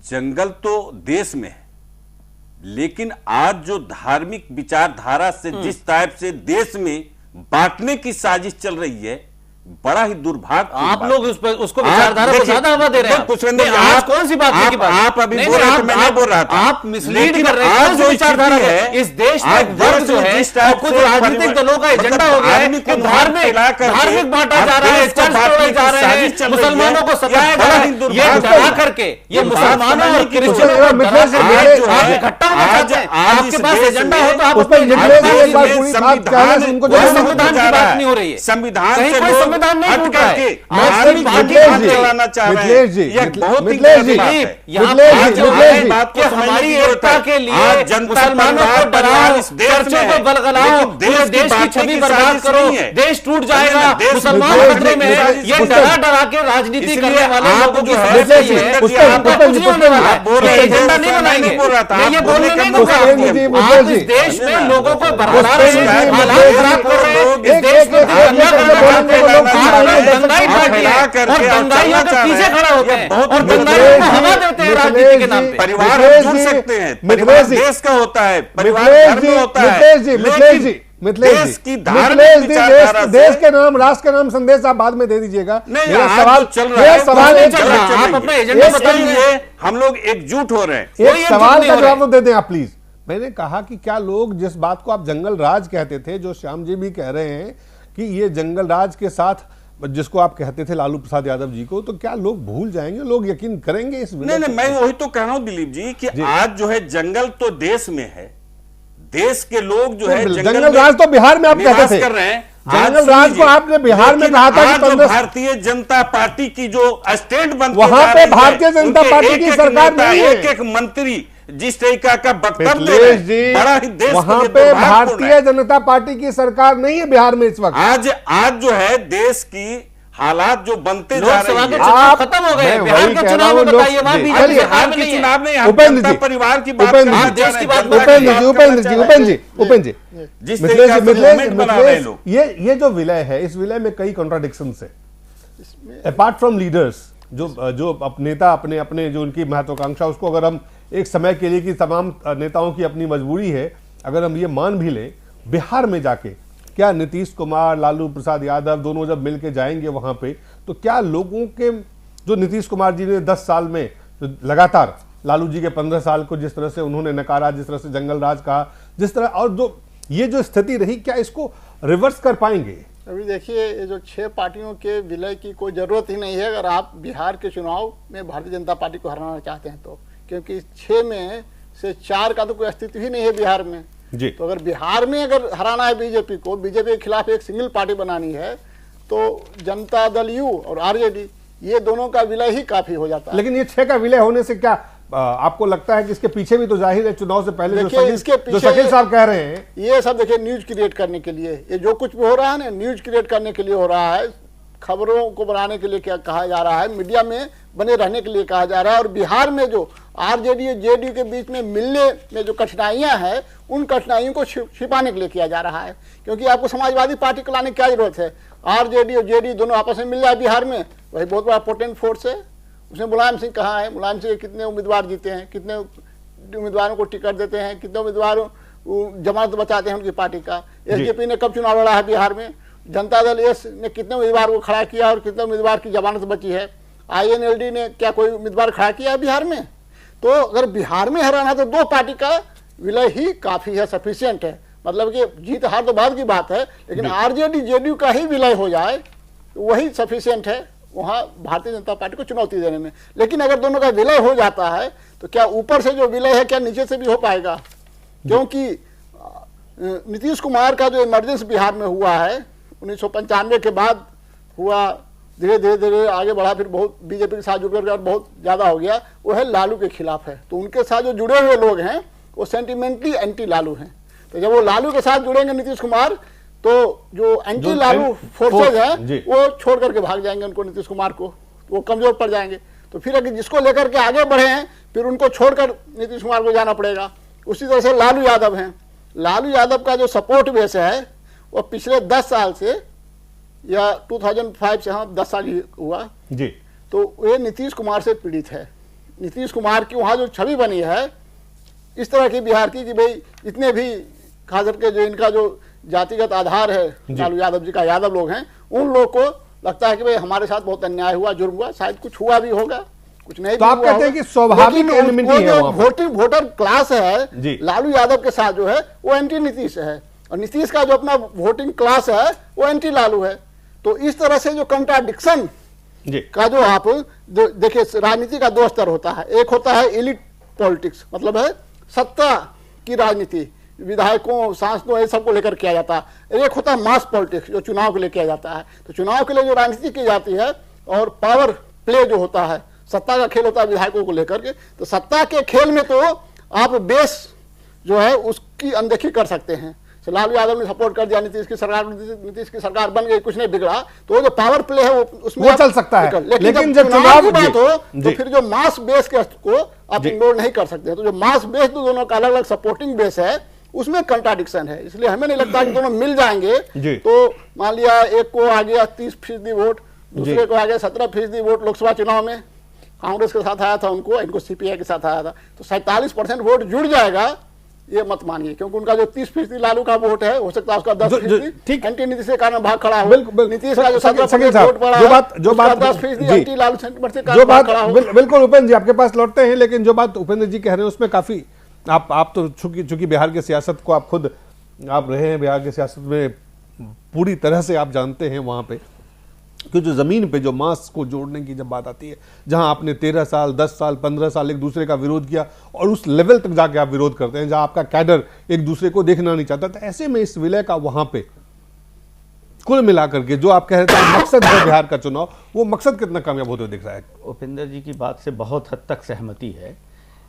जंगल तो देश में है, लेकिन आज जो धार्मिक विचारधारा से जिस टाइप से देश में बांटने की साजिश चल रही है, बड़ा ही दुर्भाग्य। आप लोग उसको विचारधारा को ज्यादा हवा दे रहे हैं। आज कौन सी बात की बात? आप अभी बोल रहे थे, मैं नहीं बोल रहा था। आप मिसलीड कर रहे हैं। जो विचारधारा है इस देश में वर्ग जो है कुछ राजनीतिक दलों का एजेंडा हो गया है कि धार्मिक बांटा जा रहा है, चर्च तोड़े जा रहे हैं, मुसलमानों को सताया जा रहा है, ये डरा करके ये मुसलमानों और क्रिश्चियनों को इकट्ठा होना चाहते हैं। आपके पास एजेंडा हो तो आप संविधान की बात नहीं हो रही है। संविधान नहीं हमारी एकता के लिए मुसलमानों को डराओ, चर्चों को बलगलाओ, पूरे देश की छवि बर्बाद करो, देश टूट जाएगा, मुसलमान खतरे में है, ये डरा के राजनीति करने वाले लोगों की समस्या ये है। आपका कुछ नहीं होने वाला है, एजेंडा नहीं बनाएंगे। मैं ये बोलने नहीं दूंगा। आप इस देश में लोगों को बरकरार हालात खराब कर रहे हैं, इस देश में दंगाई पार्टी है और दंगाइयों के पीछे खड़ा होते हैं और दंगाइयों को हवा देते हैं राजनीति के नाम पे। परिवार जुड़ सकते हैं, परिवार देश का होता है, परिवार धर्म होता है, देश की धार्मिक विचारधारा, देश के नाम, राष्ट्र के नाम संदेश आप बाद में दे दीजिएगा। मेरा सवाल चल रहा है, सवाल आप अपना एजेंडा बताइए, हम लोग एकजुट हो रहे हैं। एक सवाल का जवाब तो दे दें आप प्लीज। मैंने कहा कि क्या लोग जिस बात को आप जंगल राज कहते थे, जो श्याम जी भी कह रहे हैं कि ये जंगल राज के साथ जिसको आप कहते थे लालू प्रसाद यादव जी को, तो क्या लोग भूल जाएंगे, लोग यकीन करेंगे इस? नहीं, मैं वही तो कह रहा हूं दिलीप जी कि आज जो है जंगल तो देश में है, देश के लोग जो है जंगल राज तो बिहार में आप कहते थे, कर रहे हैं। जंगल राज को आपने बिहार में कहा था कि भारतीय जनता पार्टी की जो स्टैंड बनती वहां पे भारतीय जनता पार्टी की सरकार नहीं है, एक मंत्री जिस तरीका का वक्तव्य बड़ा ही देश वहां पे भारतीय जनता पार्टी की सरकार नहीं है बिहार में इस वक्त। आज जो है देश की हालात जो बनते जा रहे हैं, आप खत्म हो गए। बिहार के चुनाव में बताइए, वहां बिहार के चुनाव में उपेंद्र जी परिवार की बात, उपेंद्र जी जिस ये जो विलय है, इस विलय में कई कॉन्ट्राडिक्शन है। अपार्ट फ्रॉम लीडर्स, जो नेता अपने अपने जो उनकी महत्वाकांक्षा, उसको अगर हम एक समय के लिए कि तमाम नेताओं की अपनी मजबूरी है, अगर हम ये मान भी लें, बिहार में जाके क्या नीतीश कुमार, लालू प्रसाद यादव दोनों जब मिलके जाएंगे वहां पे, तो क्या लोगों के, जो नीतीश कुमार जी ने 10 साल में लगातार लालू जी के 15 साल को जिस तरह से उन्होंने नकारा, जिस तरह से जंगल राज कहा, जिस तरह, और जो स्थिति रही, क्या इसको रिवर्स कर पाएंगे? अभी देखिए, ये जो 6 पार्टियों के विलय की कोई जरूरत ही नहीं है अगर आप बिहार के चुनाव में भारतीय जनता पार्टी को हराना चाहते हैं तो, क्योंकि 6 में से 4 का तो कोई अस्तित्व ही नहीं है बिहार में जी। तो अगर बिहार में अगर हराना है बीजेपी को, बीजेपी के खिलाफ एक सिंगल पार्टी बनानी है, तो जनता दल यू और आरजेडी, ये दोनों का विलय ही काफी हो जाता है। लेकिन ये 6 का विलय होने से क्या आपको लगता है कि इसके पीछे भी तो जाहिर है चुनाव से पहले जो शकील साहब कह रहे हैं, ये सब देखिए न्यूज क्रिएट करने के लिए, ये जो कुछ भी हो रहा है ना, न्यूज क्रिएट करने के लिए हो रहा है, खबरों को बनाने के लिए क्या कहा जा रहा है, मीडिया में बने रहने के लिए कहा जा रहा है। और बिहार में जो आरजेडी और जेडीयू के बीच में मिलने में जो कठिनाइयां हैं, उन कठिनाइयों को छिपाने के लिए किया जा रहा है, क्योंकि आपको समाजवादी पार्टी को लाने की क्या जरूरत है? आरजेडी और जेडीयू दोनों आपस में मिल जाए बिहार में, वही बहुत बड़ा पोटेंट फोर्स है। उसमें मुलायम सिंह कहाँ है? मुलायम सिंह कितने उम्मीदवार जीते हैं, कितने उम्मीदवारों को टिकट देते हैं, कितने उम्मीदवारों जमानत बचाते हैं उनकी पार्टी का? एसजेपी ने कब चुनाव लड़ा है बिहार में? जनता दल एस ने कितने उम्मीदवार को खड़ा किया और कितने उम्मीदवार की जमानत बची है? INLD ने क्या कोई उम्मीदवार खड़ा किया है बिहार में? तो अगर बिहार में हराना तो 2 पार्टी का विलय ही काफी है, सफिशियंट है। मतलब कि जीत हार तो बाद की बात है, लेकिन आरजेडी जेडीयू का ही विलय हो जाए तो वही सफिशियंट है वहां भारतीय जनता पार्टी को चुनौती देने में। लेकिन अगर दोनों का विलय हो जाता है तो क्या ऊपर से जो विलय है क्या नीचे से भी हो पाएगा? क्योंकि नीतीश कुमार का जो इमरजेंसी बिहार में हुआ है 1995 के बाद हुआ, धीरे धीरे धीरे आगे बढ़ा, फिर बहुत बीजेपी के साथ जुड़कर बहुत ज्यादा हो गया, वो है लालू के खिलाफ है। तो उनके साथ जो जुड़े हुए लोग हैं वो सेंटिमेंटली एंटी लालू हैं। तो जब वो लालू के साथ जुड़ेंगे नीतीश कुमार, तो जो एंटी लालू फोर्सेज है वो छोड़ करके भाग जाएंगे उनको, नीतीश कुमार को, वो कमजोर पड़ जाएंगे। तो फिर अगर जिसको लेकर के आगे बढ़े हैं फिर उनको छोड़कर नीतीश कुमार को जाना पड़ेगा। उसी तरह से लालू यादव हैं, लालू यादव का जो सपोर्ट बेस है वो पिछले 10 साल से या 2005 से, हाँ 10 साल ही हुआ जी, तो ये नीतीश कुमार से पीड़ित है। नीतीश कुमार की वहाँ जो छवि बनी है इस तरह की बिहार की कि भाई इतने भी खास करके जो इनका जो जातिगत आधार है लालू यादव जी का, यादव लोग हैं, उन लोग को लगता है कि भाई हमारे साथ बहुत अन्याय हुआ, जुर्म हुआ, शायद कुछ हुआ भी होगा, कुछ नहीं तो भी आप हुआ कहते हैं होगा। कि स्वाभाविक एनिमिटी है वहां पर। वोटर क्लास है लालू यादव के साथ जो है वो एंटी नीतीश है, और नीतीश का जो अपना वोटिंग क्लास है वो एंटी लालू है। तो इस तरह से जो कंट्राडिक्शन का जो आप देखिए, राजनीति का 2 स्तर होता है। एक होता है एलिट पॉलिटिक्स, मतलब है सत्ता की राजनीति, विधायकों सांसदों ये सबको लेकर किया जाता है। एक होता है मास पॉलिटिक्स जो चुनाव के लिए किया जाता है। तो चुनाव के लिए जो राजनीति की जाती है और पावर प्ले जो होता है, सत्ता का खेल होता है विधायकों को लेकर के, तो सत्ता के खेल में तो आप बेस जो है उसकी अनदेखी कर सकते हैं। लालू यादव ने सपोर्ट कर दिया नीतीश की सरकार, नीतीश की सरकार बन गई, कुछ नहीं बिगड़ा, तो वो जो पावर प्ले है वो उसमें चल सकता है। लेकिन जब चुनाव की बात हो तो फिर जो मास बेस को आप इग्नोर नहीं कर सकते। तो जो मास बेस दोनों का अलग अलग सपोर्टिंग बेस है उसमें कंट्राडिक्शन है। इसलिए हमें नहीं लगता कि दोनों मिल जाएंगे। तो मान लिया एक को आ गया 30% वोट, दूसरे को आ गया 17% वोट लोकसभा चुनाव में, कांग्रेस के साथ आया था उनको, इनको सीपीआई के साथ आया था, तो 47% वोट जुड़ जाएगा, ये मत मानिए, क्योंकि उनका जो 30% लालू का वोट है हो सकता है उसका 10% एंटी नीतीश के कारण भाग खड़ा हो। नीतीश का जो 17% वोट पड़ा है, जो बात 10% एंटी लालू सेंटीमेंट से कारण भाग खड़ा हो। बिल्कुल उपेंद्र जी आपके पास लौटते हैं, लेकिन जो बात उपेंद्र जी कह रहे हैं उसमें काफी आप तो चूंकि बिहार की सियासत को आप खुद आप रहे हैं, बिहार की सियासत में पूरी तरह से आप जानते हैं वहां पे कि जो जमीन पे जो मास को जोड़ने की जब बात आती है, जहां आपने 13 साल 10 साल 15 साल एक दूसरे का विरोध किया और उस लेवल तक जाके आप विरोध करते हैं जहां आपका कैडर एक दूसरे को देखना नहीं चाहता, तो ऐसे में इस विलय का वहां पे कुल मिलाकर के जो आप कह रहे थे मकसद है बिहार का चुनाव, वो मकसद कितना कामयाब होते हुए दिख रहा है? उपेंद्र जी की बात से बहुत हद तक सहमति है,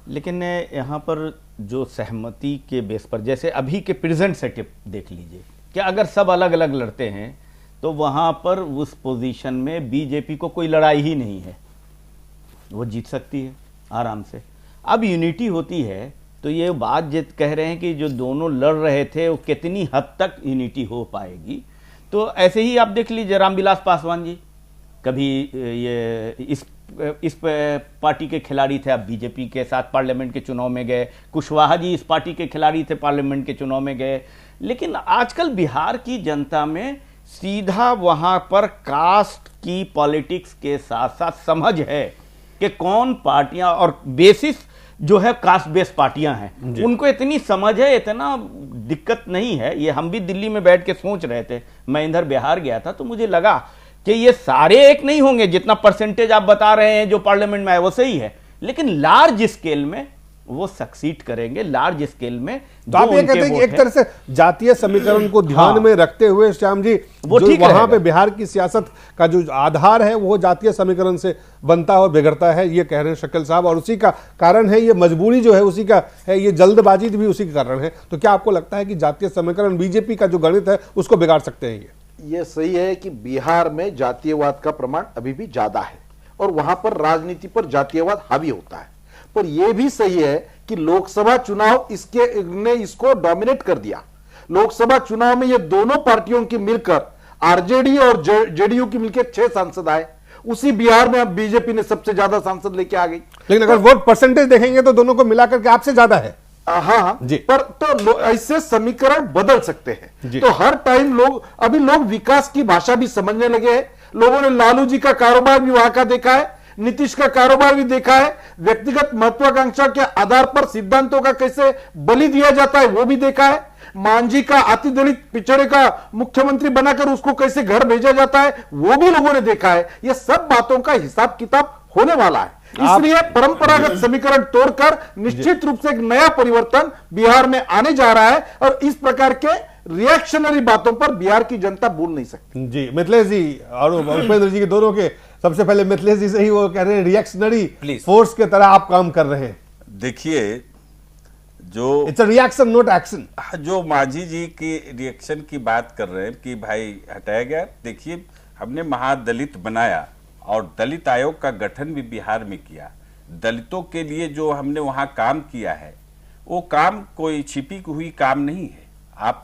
लेकिन यहाँ पर जो सहमति के बेस पर, जैसे अभी के प्रेजेंट सेटअप देख लीजिए कि अगर सब अलग अलग लड़ते हैं तो वहां पर उस पोजीशन में बीजेपी को कोई लड़ाई ही नहीं है, वो जीत सकती है आराम से। अब यूनिटी होती है तो ये बात जित कह रहे हैं कि जो दोनों लड़ रहे थे वो कितनी हद तक यूनिटी हो पाएगी, तो ऐसे ही आप देख लीजिए रामविलास पासवान जी कभी ये इस पार्टी के खिलाड़ी थे, अब बीजेपी के साथ पार्लियामेंट के चुनाव में गए, कुशवाहा जी इस पार्टी के खिलाड़ी थे, पार्लियामेंट के चुनाव में गए। लेकिन आजकल बिहार की जनता में सीधा वहां पर कास्ट की पॉलिटिक्स के साथ साथ समझ है कि कौन पार्टियां, और बेसिस जो है कास्ट बेस्ड पार्टियां हैं, उनको इतनी समझ है, इतना दिक्कत नहीं है। ये हम भी दिल्ली में बैठ के सोच रहे थे, मैं इधर बिहार गया था तो मुझे लगा कि ये सारे एक नहीं होंगे, जितना परसेंटेज आप बता रहे हैं जो पार्लियामेंट में आए वो सही है, लेकिन लार्ज स्केल में वो सक्सीड करेंगे, लार्ज स्केल में। तो आप ये कहते हैं कि एक तरह से जातीय समीकरण को ध्यान में रखते हुए श्याम जी वो जो वहां पे बिहार की सियासत का जो आधार है वो जातीय समीकरण से बनता है और बिगड़ता है, ये कह रहे हैं शक्ल साहब, और उसी का कारण है ये मजबूरी जो है उसी का है, ये जल्दबाजी भी उसी के कारण है। तो क्या आपको लगता है कि जातीय समीकरण बीजेपी का जो गणित है उसको बिगाड़ सकते हैं? ये सही है कि बिहार में जातीयवाद का प्रमाण अभी भी ज्यादा है और वहां पर राजनीति पर जातीयवाद हावी होता है, पर यह भी सही है कि लोकसभा चुनाव ने इसको डोमिनेट कर दिया। लोकसभा चुनाव में ये दोनों पार्टियों की मिलकर आरजेडी और जेडीयू की मिलकर 6 सांसद आए, उसी बिहार में अब बीजेपी ने सबसे ज्यादा सांसद लेके आ गई। लेकिन अगर वोट परसेंटेज देखेंगे तो दोनों को मिलाकर के आपसे ज्यादा है। हाँ जी, पर तो ऐसे समीकरण बदल सकते हैं। तो हर टाइम अभी लोग विकास की भाषा भी समझने लगे हैं। लोगों ने लालू जी का कारोबार भी वहां का देखा है, नीतीश का कारोबार भी देखा है, व्यक्तिगत महत्वाकांक्षा के आधार पर सिद्धांतों का कैसे बलि दिया जाता है वो भी देखा है, मांझी का अति दलित पिछड़े का मुख्यमंत्री बनाकर उसको कैसे घर भेजा जाता है वो भी लोगों ने देखा है। ये सब बातों का हिसाब किताब होने वाला है, इसलिए परंपरागत समीकरण तोड़कर निश्चित रूप से एक नया परिवर्तन बिहार में आने जा रहा है और इस प्रकार के रिएक्शनरी बातों पर बिहार की जनता भूल नहीं सकती। जी, मिथिलेश जी और उपेंद्र जी के दोनों के, सबसे पहले मिथिलेश जी से ही, वो कह रहे हैं रिएक्शनरी फोर्स के तरह आप काम कर रहे हैं। देखिए, जो it's a reaction not action. जो मांझी जी की रिएक्शन की बात कर रहे हैं कि भाई हटाया गया, देखिए हमने महादलित बनाया और दलित आयोग का गठन भी बिहार में किया। दलितों के लिए जो हमने वहां काम किया है वो काम कोई छिपी हुई काम नहीं है। आप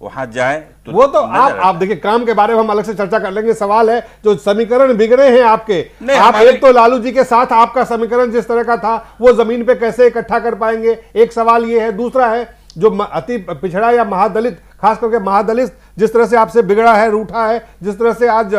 वहां जाएं तो वो तो आप देखिए, काम के बारे में हम अलग से चर्चा कर लेंगे। सवाल है जो समीकरण बिगड़े हैं आपके, आप एक तो लालू जी के साथ आपका समीकरण जिस तरह का था वो जमीन पे कैसे इकट्ठा कर पाएंगे, एक सवाल ये है। दूसरा है जो अति पिछड़ा या महादलित, खास करके महादलित जिस तरह से आपसे बिगड़ा है, रूठा है, जिस तरह से आज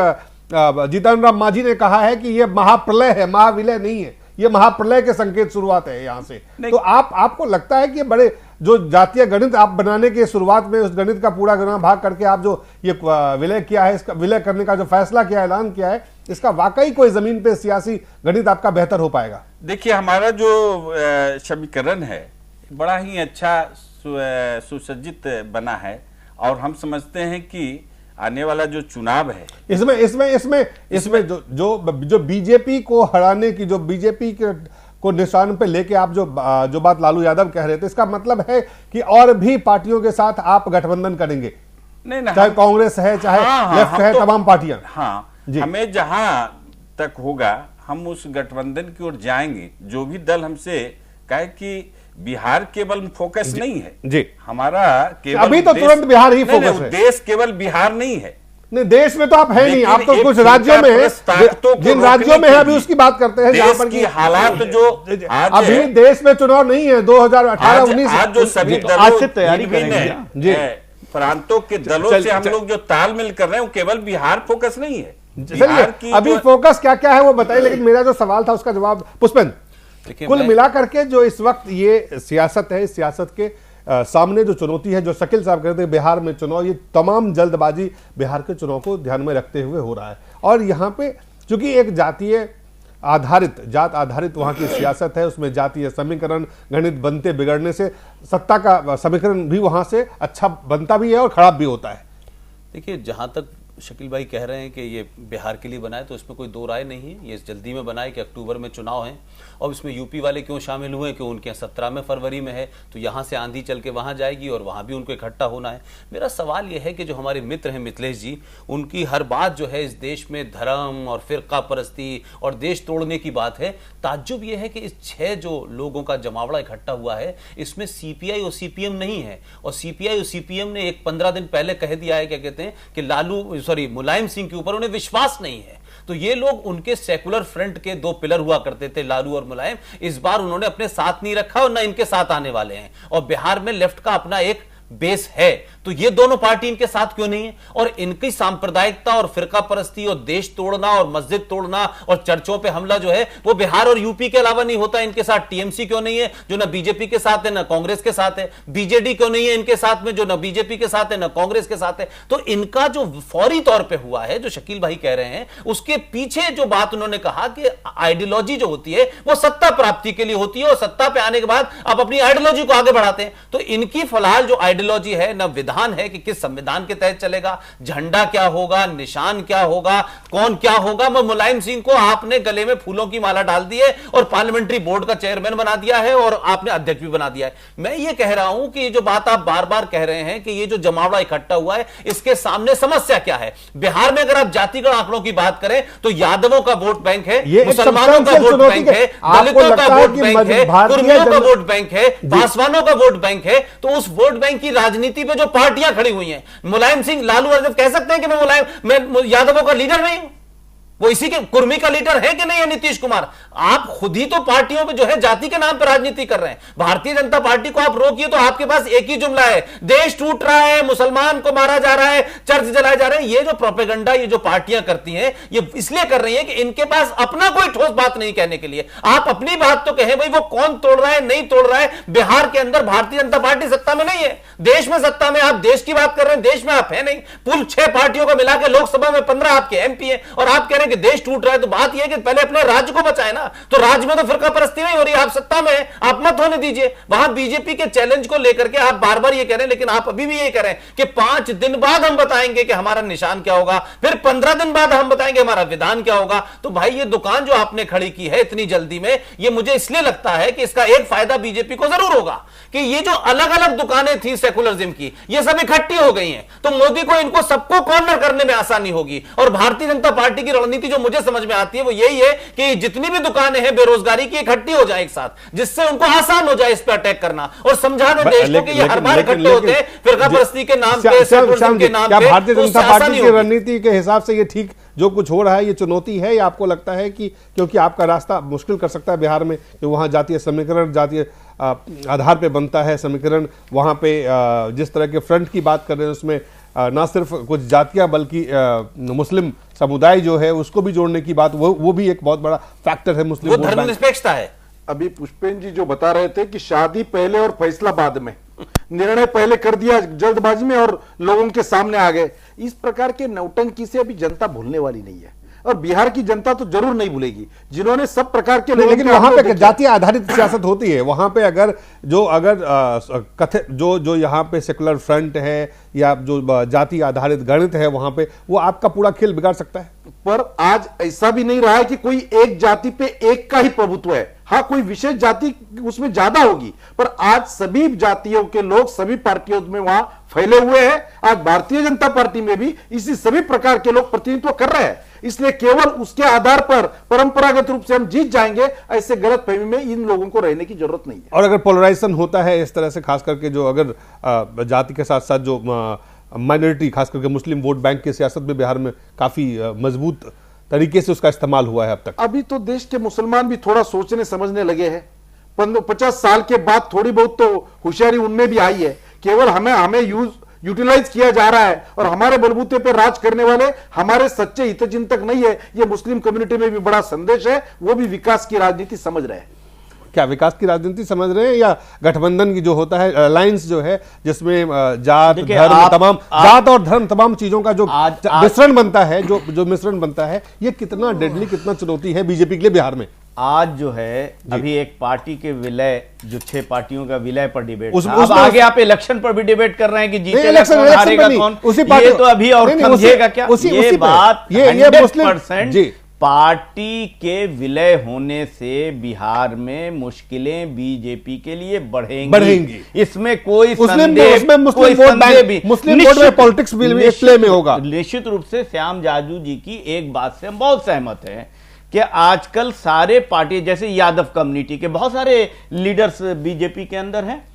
जीतन राम मांझी ने कहा है कि ये महाप्रलय है, महाविलय नहीं है, ये महाप्रलय के संकेत शुरुआत है यहां से। तो आपको लगता है कि बड़े जो जातीय गणित आप बनाने के शुरुआत में उस गणित का पूरा गुना भाग करके आप जो ये विलय किया है, इसका विलय करने का जो फैसला किया, ऐलान किया है, इसका वाकई कोई जमीन पे सियासी गणित आपका बेहतर हो पाएगा? देखिए, हमारा जो समीकरण है बड़ा ही अच्छा सुसज्जित बना है और हम समझते हैं कि आने वाला जो चुनाव है इसमें जो बीजेपी को हराने की, जो बीजेपी को निशान पे लेके आप जो बात लालू यादव कह रहे थे, इसका मतलब है कि और भी पार्टियों के साथ आप गठबंधन करेंगे? नहीं, चाहे कांग्रेस है, चाहे लेफ्ट है, तमाम पार्टियां। हाँ, हमें जहां तक होगा हम उस गठबंधन की ओर जाएंगे। जो भी दल हमसे कहे कि बिहार केवल फोकस नहीं है जी, हमारा केवल अभी तो तुरंत बिहार ही फोकस है। देश केवल बिहार नहीं है। नहीं, देश में तो आप है नहीं, आप तो कुछ राज्यों में है, जिन राज्यों में है अभी उसकी बात करते हैं जहां पर की हालात जो अभी देश में चुनाव नहीं है 2018-19 आज जो सभी आज से तैयारी करेंगे जी, प्रांतों के दलों से हम लोग जो तालमेल कर रहे हैं वो केवल बिहार फोकस नहीं है। बिहार की अभी फोकस क्या क्या है वो बताइए। लेकिन मेरा जो सवाल था उसका जवाब पुष्पेंद्र, कुल मिलाकर के जो इस वक्त ये सियासत है, इस सियासत के सामने जो चुनौती है, जो शकील साहब कहते हैं बिहार में चुनाव, ये तमाम जल्दबाजी बिहार के चुनाव को ध्यान में रखते हुए हो रहा है। और यहाँ पे चूंकि एक जातीय आधारित, जात आधारित वहाँ की सियासत है, उसमें जातीय समीकरण गणित बनते बिगड़ने से सत्ता का समीकरण भी वहाँ से अच्छा बनता भी है और खराब भी होता है। देखिए, जहाँ तक शकील भाई कह रहे हैं कि ये बिहार के लिए बनाए, तो इसमें कोई दो राय नहीं है। ये जल्दी में बनाए कि अक्टूबर में चुनाव हैं, और इसमें यूपी वाले क्यों शामिल हुए कि उनके 17 में फरवरी में है, तो यहाँ से आंधी चल के वहाँ जाएगी और वहाँ भी उनको इकट्ठा होना है। मेरा सवाल ये है कि जो हमारे मित्र हैं मिथिलेश जी, उनकी हर बात जो है इस देश में धर्म और फिरका परस्ती और देश तोड़ने की बात है। ताज्जुब ये है कि इस 6 जो लोगों का जमावड़ा इकट्ठा हुआ है, इसमें सीपीआई और सीपीएम नहीं है। और सीपीआई और सीपीएम ने एक 15 दिन पहले कह दिया है, क्या कहते हैं कि मुलायम सिंह के ऊपर उन्हें विश्वास नहीं है। तो ये लोग उनके सेकुलर फ्रंट के 2 पिलर हुआ करते थे, लालू और मुलायम, इस बार उन्होंने अपने साथ नहीं रखा और ना इनके साथ आने वाले हैं। और बिहार में लेफ्ट का अपना एक बेस है, तो ये दोनों पार्टी इनके साथ क्यों नहीं है? और इनकी सांप्रदायिकता और फिरका परस्ती और देश तोड़ना और मस्जिद तोड़ना और चर्चों पे हमला जो है वो बिहार और यूपी के अलावा नहीं होता इनके साथ। टीएमसी क्यों नहीं है, जो ना बीजेपी के साथ है ना कांग्रेस के साथ है? बीजेडी क्यों नहीं है इनके साथ में, जो ना बीजेपी के साथ है ना कांग्रेस के साथ है? तो इनका जो फौरी तौर पर हुआ है, जो शकील भाई कह रहे हैं, उसके पीछे जो बात उन्होंने कहा कि आइडियोलॉजी जो होती है वो सत्ता प्राप्ति के लिए होती है और सत्ता पे आने के बाद आप अपनी आइडियोलॉजी को आगे बढ़ाते हैं। तो इनकी फिलहाल जो आइडियोलॉजी है, ना विधान है कि किस संविधान के तहत चलेगा, झंडा क्या होगा, निशान क्या होगा, कौन क्या होगा। मुलायम सिंह को आपने गले में फूलों की माला डाल दी है और पार्लियामेंट्री बोर्ड का चेयरमैन बना दिया है और आपने अध्यक्ष भी बना दिया है। मैं ये कह रहा हूं कि ये जो बात आप बार बार कह रहे हैं कि ये जो जमावड़ा इकट्ठा हुआ है, इसके सामने समस्या क्या है? बिहार में अगर आप जातिगत आंकड़ों की बात करें तो यादवों का वोट बैंक है, मुसलमानों का वोट बैंक है, दलितों का वोट बैंक है, कुर्मियों का वोट बैंक है, पासवानों का वोट बैंक है। तो उस वोट बैंक की राजनीति पे जो पार्टियां खड़ी हुई हैं, मुलायम सिंह, लालू यादव कह सकते हैं कि मैं यादवों का लीडर नहीं हूं? वो इसी के कुर्मी का लीडर है कि नहीं है नीतीश कुमार? आप खुद ही तो पार्टियों पे जो है जाति के नाम पर राजनीति कर रहे हैं। भारतीय जनता पार्टी को आप रोकिए तो आपके पास एक ही जुमला है, देश टूट रहा है, मुसलमान को मारा जा रहा है, चर्च जलाए जा रहे हैं। ये जो प्रोपेगेंडा ये जो पार्टियां करती हैं, ये इसलिए कर रही हैं कि इनके पास अपना कोई ठोस बात नहीं कहने के लिए। आप अपनी बात तो कहें भाई, वो कौन तोड़ रहा है नहीं तोड़ रहा है। बिहार के अंदर भारतीय जनता पार्टी सत्ता में नहीं है, देश में सत्ता में। आप देश की बात कर रहे हैं, देश में आप है नहीं। कुल 6 पार्टियों को मिला के लोकसभा में 15 आपके एमपी है और आप कह रहे हैं हैं कि देश टूट रहा है, तो बात यह है कि पहले अपने राज्य को बचाए ना। तो राज्य में तो फिरका परस्ती नहीं हो रही, आप सत्ता में हैं, आप मत होने दीजिए। वहां बीजेपी के चैलेंज को लेकर के आप बार बार ये कह रहे हैं, लेकिन आप अभी भी ये कह रहे हैं कि 5 दिन बाद हम बताएंगे कि हमारा निशान क्या होगा, फिर 15 दिन बाद हम बताएंगे हमारा विधान क्या होगा। तो भाई ये दुकान जो आपने खड़ी की है इतनी जल्दी में, ये मुझे इसलिए लगता है कि इसका एक फायदा बीजेपी को जरूर होगा कि ये जो अलग अलग दुकानें थी सेकुलरिज्म की, ये सब इकट्ठी हो गई हैं, तो मोदी को इनको सबको कॉर्नर करने में आसानी होगी। और भारतीय जनता पार्टी की रणनीति जो मुझे समझ में आती है वो यही है कि जितनी भी दुकानें हैं बेरोजगारी की इकट्ठी हो जाए एक साथ, जिससे उनको आसान हो जाए इस पर अटैक करना, और समझा दें देश को कि ये हर बार इकट्ठे होते हैं फिरका परस्ती के नाम पे, सेकुलरिज्म के नाम पे। भारतीय जनता पार्टी की रणनीति के हिसाब से ये ठीक जो कुछ हो रहा है ये चुनौती है, या आपको लगता है कि क्योंकि आपका रास्ता मुश्किल कर सकता है बिहार में, कि वहां जातीय समीकरण जातीय आधार पे बनता है समीकरण, वहां पे जिस तरह के फ्रंट की बात कर रहे हैं उसमें ना सिर्फ कुछ जातियां बल्कि मुस्लिम समुदाय जो है उसको भी जोड़ने की बात, वो भी एक बहुत बड़ा फैक्टर है मुस्लिम वोट बैंक। धर्मनिरपेक्षता है। अभी पुष्पेन जी जो बता रहे थे कि शादी पहले और फैसला बाद में, निर्णय पहले कर दिया जल्दबाजी में और लोगों के सामने आ गए, इस प्रकार के नौटंकी से अभी जनता भूलने वाली नहीं है, और बिहार की जनता तो जरूर नहीं भूलेगी जिन्होंने सब प्रकार के। लेकिन वहां पे जातीय आधारित सियासत होती है, वहां पे अगर जो यहाँ पे सेकुलर फ्रंट है या जो जाति आधारित गणित है वहां पे, वो आपका पूरा खेल बिगाड़ सकता है। पर आज ऐसा भी नहीं रहा है कि कोई एक जाति पे एक का ही प्रभुत्व है। हाँ, कोई विशेष जाति उसमें ज्यादा होगी, पर आज सभी जातियों के लोग सभी पार्टियों में वहां फैले हुए हैं। आज भारतीय जनता पार्टी में भी इसी सभी प्रकार के लोग प्रतिनिधित्व कर रहे हैं, इसलिए केवल उसके आधार पर परंपरागत रूप से हम जीत जाएंगे, ऐसे गलत फहमी में इन लोगों को रहने की जरूरत नहीं है। और अगर पोलराइजेशन होता है इस तरह से, खास करके जो अगर जाति के साथ साथ जो माइनॉरिटी, खास करके मुस्लिम वोट बैंक की सियासत में बिहार में काफी मजबूत तरीके से उसका इस्तेमाल हुआ है अब तक। अभी तो देश के मुसलमान भी थोड़ा सोचने समझने लगे हैं, 50 साल के बाद थोड़ी बहुत तो होशियारी उनमें भी आई है। केवल हमें यूटिलाइज किया जा रहा है, और हमारे बलबूते पर राज करने वाले हमारे सच्चे हितचिंतक नहीं है। ये मुस्लिम कम्युनिटी में भी बड़ा संदेश है, वो भी विकास की राजनीति समझ रहे हैं। क्या विकास की राजनीति समझ रहे हैं, या गठबंधन की जो होता है अलायंस जो है, जिसमें जात और धर्म तमाम चीजों का जो मिश्रण बनता है, जो मिश्रण बनता है, ये कितना डेडली, कितना चुनौती है बीजेपी के लिए बिहार में। आज जो है अभी एक पार्टी के विलय, जो 6 पार्टियों का विलय पर डिबेट अब आगे आप इलेक्शन पर भी डिबेट कर रहे हैं कि जीतेगा कौन, हारेगा कौन, ये तो अभी और समझेगा क्या। ये बात 100% पार्टी के विलय होने से बिहार में मुश्किलें बीजेपी के लिए बढ़ेंगी। इसमें कोई संदेह भी, मुस्लिम वोट में पॉलिटिक्स भी प्ले में होगा। निश्चित रूप से श्याम जाजू जी की एक बात से हम बहुत सहमत हैं कि आजकल सारे पार्टी, जैसे यादव कम्युनिटी के बहुत सारे लीडर्स बीजेपी के अंदर हैं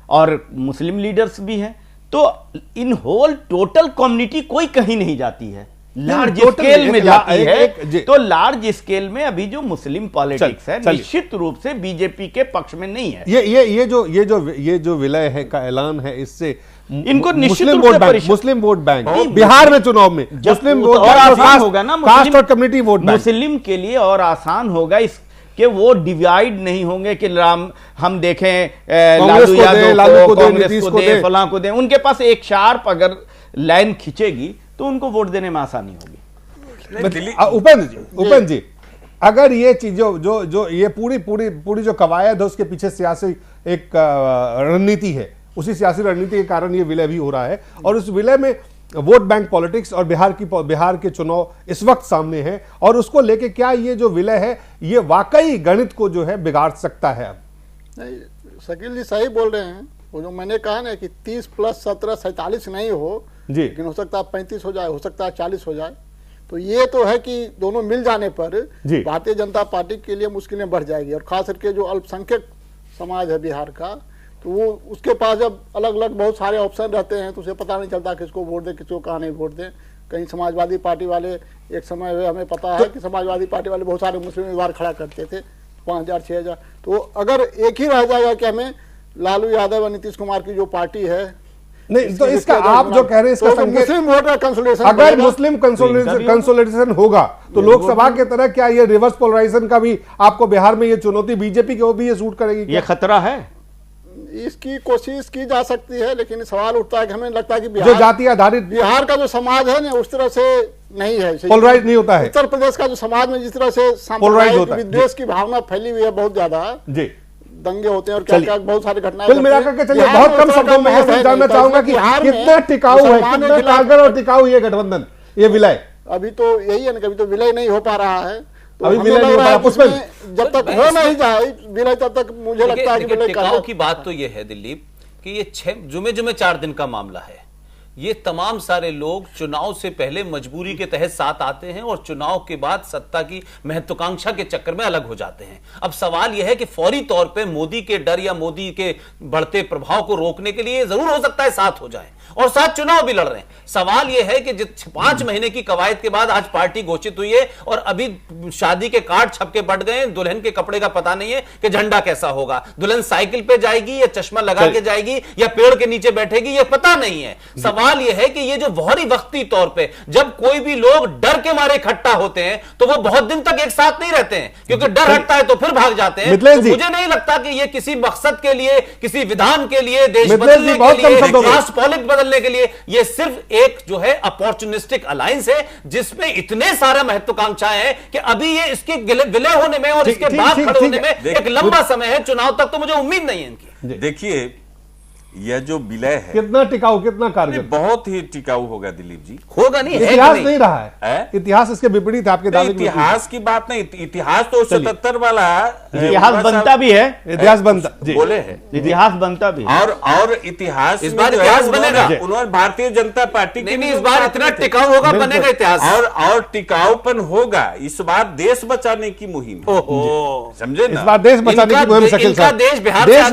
और मुस्लिम लीडर्स भी हैं, तो इन होल टोटल कम्युनिटी कोई कहीं नहीं जाती है, लार्ज स्केल में जाती है। तो लार्ज स्केल में अभी जो मुस्लिम पॉलिटिक्स है निश्चित रूप से बीजेपी के पक्ष में नहीं है। ये जो विलय है का ऐलान है, इससे इनको मुस्लिम वोट बैंक बिहार में चुनाव में मुस्लिम वोट और आसान होगा ना, कास्ट और कम्युनिटी वोट बैंक मुस्लिम के लिए और आसान होगा इस कि वो डिवाइड नहीं होंगे कि हम देखें लालू यादव को कांग्रेस को दे, फलां को दे। उनके पास एक शार्प अगर लाइन खींचेगी तो उनको वोट देने में आसानी होगी। उपेंद्र जी, अगर ये चीजों जो ये पूरी जो कवायद है उसके पीछे सियासी एक रणनीति है, उसी सियासी रणनीति के कारण ये विलय भी हो रहा है, और उस विलय में वोट बैंक पॉलिटिक्स और बिहार के चुनाव इस वक्त सामने हैं, और उसको लेके क्या ये जो विलय है ये वाकई गणित को जो है बिगाड़ सकता है? नहीं, शकील जी सही बोल रहे हैं। वो जो मैंने कहा ना कि 30 + 17 47 नहीं हो जी, लेकिन हो सकता है 35 हो जाए, हो सकता है 40 हो जाए। तो ये तो है कि दोनों मिल जाने पर भारतीय जनता पार्टी के लिए मुश्किलें बढ़ जाएगी, और खास करके जो अल्पसंख्यक समाज है बिहार का, तो वो उसके पास जब अलग अलग बहुत सारे ऑप्शन रहते हैं तो उसे पता नहीं चलता किसको वोट दे, किसको कहाँ नहीं वोट दे। कहीं समाजवादी पार्टी वाले, एक समय हमें पता है कि समाजवादी पार्टी वाले बहुत सारे मुस्लिम उम्मीदवार खड़ा करते थे, 5000 6000। तो अगर एक ही रह जाएगा कि हमें लालू यादव और नीतीश कुमार की जो पार्टी है, नहीं तो इसका आप जो कह रहे हैं इसका मुस्लिम वोट का कंसोलिडेशन, अगर मुस्लिम कंसोलिडेशन होगा तो लोकसभा के तरह क्या ये रिवर्स पोलराइजेशन का भी आपको बिहार में ये चुनौती बीजेपी को भी ये सूट करेगी? ये खतरा है, इसकी कोशिश की जा सकती है, लेकिन सवाल उठता है कि हमें लगता है कि जो जाति आधारित बिहार का जो समाज है ना उस तरह से नहीं है, पोलराइज नहीं होता है। उत्तर प्रदेश का जो समाज में जिस तरह से सांप्रदायिक विद्वेष की भावना फैली हुई है बहुत ज्यादा जी, दंगे होते हैं और क्या क्या बहुत सारी घटनाएं। कुल मिलाकर के चलिए, बहुत कम शब्दों में ये जानना चाहूंगा कि कितना टिकाऊ है, कितना कारगर और टिकाऊ ये गठबंधन, ये विलय। अभी तो यही है ना, कभी तो विलय नहीं हो पा रहा है, तो अभी विलय नहीं हो रहा, उसमें जब तक हो नहीं जाए विलय तब तक मुझे लगता है कि टिकाऊ की बात तो ये है दिलीप कि ये 6 जुमे 4 दिन का मामला है। ये तमाम सारे लोग चुनाव से पहले मजबूरी के तहत साथ आते हैं और चुनाव के बाद सत्ता की महत्वाकांक्षा के चक्कर में अलग हो जाते हैं। अब सवाल यह है कि फौरी तौर पे मोदी के डर या मोदी के बढ़ते प्रभाव को रोकने के लिए जरूर हो सकता है साथ हो जाए और साथ चुनाव भी लड़ रहे हैं। सवाल यह है कि 5 महीने की कवायद के बाद आज पार्टी घोषित हुई है और अभी शादी के कार्ड छपके बढ़ गए, दुल्हन के कपड़े का पता नहीं है कि झंडा कैसा होगा, दुल्हन साइकिल पे जाएगी या चश्मा लगा के जाएगी या पेड़ के नीचे बैठेगी, यह पता नहीं है। सवाल यह है कि ये जो वहरी वक्ती तौर पे जब कोई भी लोग डर के मारे इकट्ठा होते हैं तो वो बहुत दिन तक एक साथ नहीं रहते हैं, क्योंकि डर हटता है तो फिर भाग जाते हैं। तो मुझे नहीं लगता कि ये किसी मकसद के लिए, किसी विधान के लिए, देश बदलने के लिए, राष्ट्र पॉलिटिक्स बदलने के लिए, ये सिर्फ एक जो है अपॉर्चुनिस्टिक अलायंस है जिसमें इतने सारे महत्वाकांक्षाएं हैं कि अभी ये इसके विलय होने में और इसके बाद खड़े होने में एक लंबा समय है। चुनाव तक तो मुझे उम्मीद नहीं है इनकी। देखिए यह जो विलय है कितना टिकाऊ, कितना कारगर, बहुत ही टिकाऊ होगा दिलीप जी। होगा नहीं, इतिहास नहीं रहा है, इतिहास इसके विपरीत आपके दावे। इतिहास की बात नहीं, इतिहास तो 77 वाला इतिहास बनता भी है, इतिहास बनता बोले है, इतिहास बनता भी और इतिहास इस बार इतिहास बनेगा। उन्होंने भारतीय जनता पार्टी नहीं, इस बार इतना टिकाऊ होगा, बनेगा इतिहास और टिकाऊपन होगा। इस बार देश बचाने की मुहिम, समझे ना, इस बार देश बचाने की मुहिम, शकील साहब देश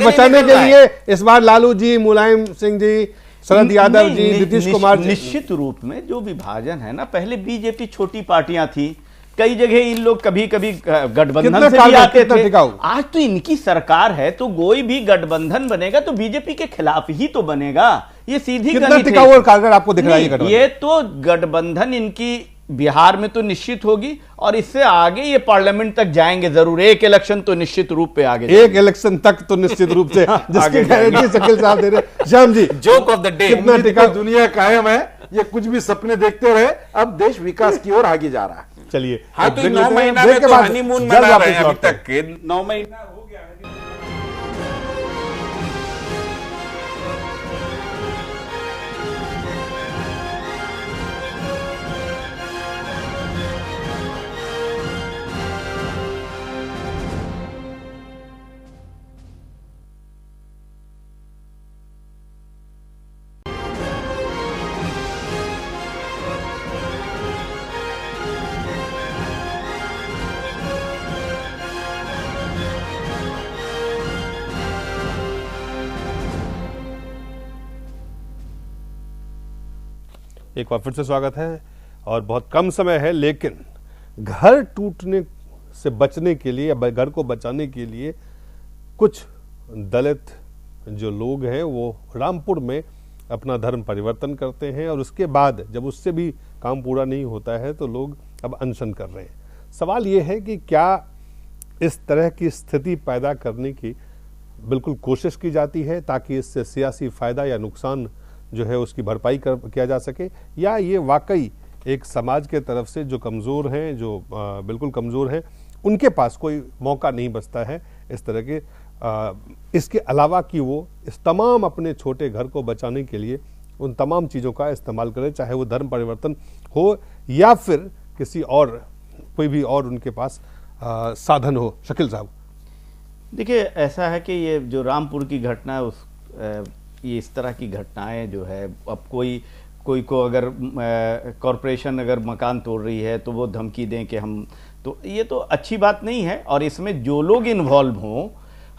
बचाने के लिए इस बार लालू जी, मुलायम सिंह जी, शरद यादव जी, नीतीश कुमार जी, निश्चित रूप में जो विभाजन है ना, पहले बीजेपी छोटी पार्टियां थी, कई जगह इन लोग कभी कभी गठबंधन से भी आते थे। आज तो इनकी सरकार है तो कोई भी गठबंधन बनेगा तो बीजेपी के खिलाफ ही तो बनेगा। ये सीधी गणित है। टिकाऊ और कारगर आपको दिख रहा है ये तो गठबंधन इनकी बिहार में तो निश्चित होगी और इससे आगे ये पार्लियामेंट तक जाएंगे जरूर। एक इलेक्शन तो निश्चित रूप पे आगे, एक इलेक्शन तक तो निश्चित रूप से जिसकी गारंटी शकील साहब दे रहे। Shyam ji, joke of the day, कितना टिकाऊ दुनिया कायम है, ये कुछ भी सपने देखते रहे, अब देश विकास की ओर आगे जा रहा है। चलिए, हाँ तो 9 महीना में तो हनीमून मना रहे हैं अभी तक के 9 महीना हो गया है। एक बार फिर से स्वागत है और बहुत कम समय है, लेकिन घर टूटने से बचने के लिए या घर को बचाने के लिए कुछ दलित जो लोग हैं वो रामपुर में अपना धर्म परिवर्तन करते हैं और उसके बाद जब उससे भी काम पूरा नहीं होता है तो लोग अब अनशन कर रहे हैं। सवाल ये है कि क्या इस तरह की स्थिति पैदा करने की बिल्कुल कोशिश की जाती है ताकि इससे सियासी फायदा या नुकसान जो है उसकी भरपाई किया जा सके, या ये वाकई एक समाज के तरफ से जो कमज़ोर हैं, जो बिल्कुल कमज़ोर हैं, उनके पास कोई मौका नहीं बचता है इस तरह के इसके अलावा कि वो इस तमाम अपने छोटे घर को बचाने के लिए उन तमाम चीज़ों का इस्तेमाल करें, चाहे वो धर्म परिवर्तन हो या फिर किसी और कोई भी और उनके पास साधन हो। शकील साहब, देखिए ऐसा है कि ये जो रामपुर की घटना है ये इस तरह की घटनाएं जो है, अब कोई को अगर कॉरपोरेशन अगर मकान तोड़ रही है तो वो धमकी दें कि हम, तो ये तो अच्छी बात नहीं है। और इसमें जो लोग इन्वॉल्व हों,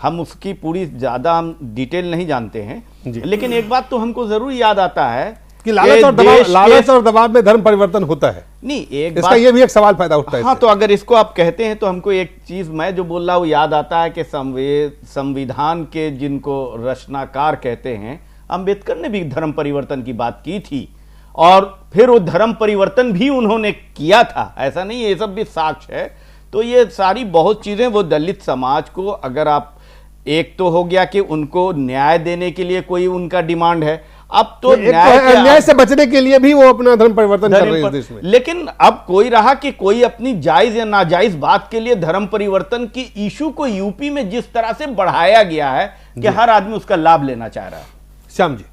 हम उसकी पूरी ज़्यादा हम डिटेल नहीं जानते हैं, लेकिन एक बात तो हमको ज़रूर याद आता है कि लालच और दबाव में धर्म परिवर्तन होता है। नहीं, एक इसका ये भी एक सवाल पैदा उठता है। हाँ, तो अगर इसको आप कहते हैं तो हमको एक चीज मैं जो बोल रहा हूँ याद आता है कि संविधान के जिनको रचनाकार कहते हैं, अंबेडकर ने भी धर्म परिवर्तन की बात की थी और फिर वो धर्म परिवर्तन भी उन्होंने किया था, ऐसा नहीं, ये सब भी साक्ष्य है। तो ये सारी बहुत चीजें वो दलित समाज को अगर आप एक तो हो गया कि उनको न्याय देने के लिए कोई उनका डिमांड है, अब तो न्याय से बचने के लिए भी वो अपना धर्म परिवर्तन कर रहे हैं इस देश में। लेकिन अब कोई रहा कि कोई अपनी जायज या नाजायज बात के लिए धर्म परिवर्तन की इशू को यूपी में जिस तरह से बढ़ाया गया है कि हर आदमी उसका लाभ लेना चाह रहा है। श्याम जी,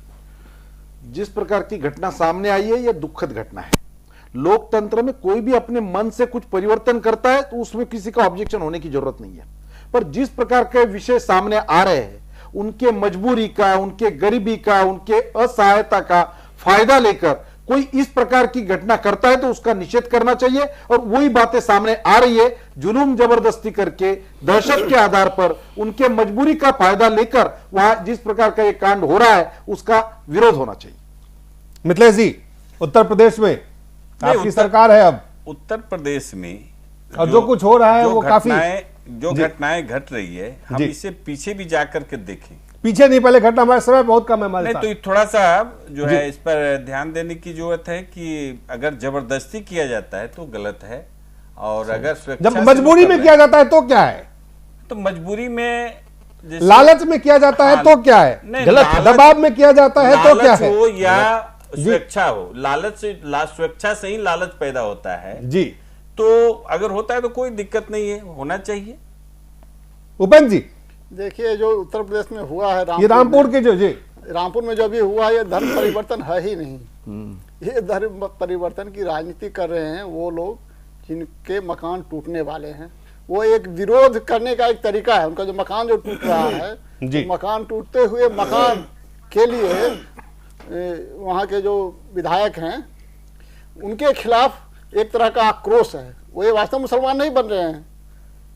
जिस प्रकार की घटना सामने आई है यह दुखद घटना है। लोकतंत्र में कोई भी अपने मन से कुछ परिवर्तन करता है तो उसमें किसी का ऑब्जेक्शन होने की जरूरत नहीं है, पर जिस प्रकार के विषय सामने आ रहे हैं उनके मजबूरी का, उनके गरीबी का, उनके असहायता का फायदा लेकर कोई इस प्रकार की घटना करता है तो उसका निषेध करना चाहिए। और वही बातें सामने आ रही है, जुलूम जबरदस्ती करके दहशत के आधार पर उनके मजबूरी का फायदा लेकर वहां जिस प्रकार का ये कांड हो रहा है उसका विरोध होना चाहिए। मिथिलेश जी, उत्तर प्रदेश में आपकी सरकार है अब, उत्तर प्रदेश में और जो कुछ हो रहा है वो काफी जो घटनाएं घट रही है, हम इसे पीछे भी जाकर के देखें। पीछे नहीं, पहले घटना, हमारे समय बहुत कम है हमारे साथ। नहीं, तो थोड़ा सा जो है इस पर ध्यान देने की जरूरत है कि अगर जबरदस्ती किया जाता है तो गलत है, और अगर जब मजबूरी में किया जाता है तो क्या है? तो मजबूरी में, लालच में किया जाता है तो क्या है? गलत, दबाव में किया जाता है तो क्या है? हो या स्वेच्छा हो, लालच से, स्वेच्छा से ही लालच पैदा होता है जी। तो अगर होता है तो कोई दिक्कत नहीं है, होना चाहिए। उपेंद्र जी, देखिए जो उत्तर प्रदेश में हुआ है, रामपुर के जो जी रामपुर में जो भी हुआ, ये धर्म परिवर्तन है ही नहीं। ये धर्म परिवर्तन की राजनीति कर रहे हैं वो लोग जिनके मकान टूटने वाले हैं। वो एक विरोध करने का एक तरीका है उनका। जो मकान जो टूट रहा है, तो मकान टूटते हुए मकान के लिए वहाँ के जो विधायक हैं उनके खिलाफ एक तरह का आक्रोश है। वो ये वास्तव मुसलमान नहीं बन रहे हैं,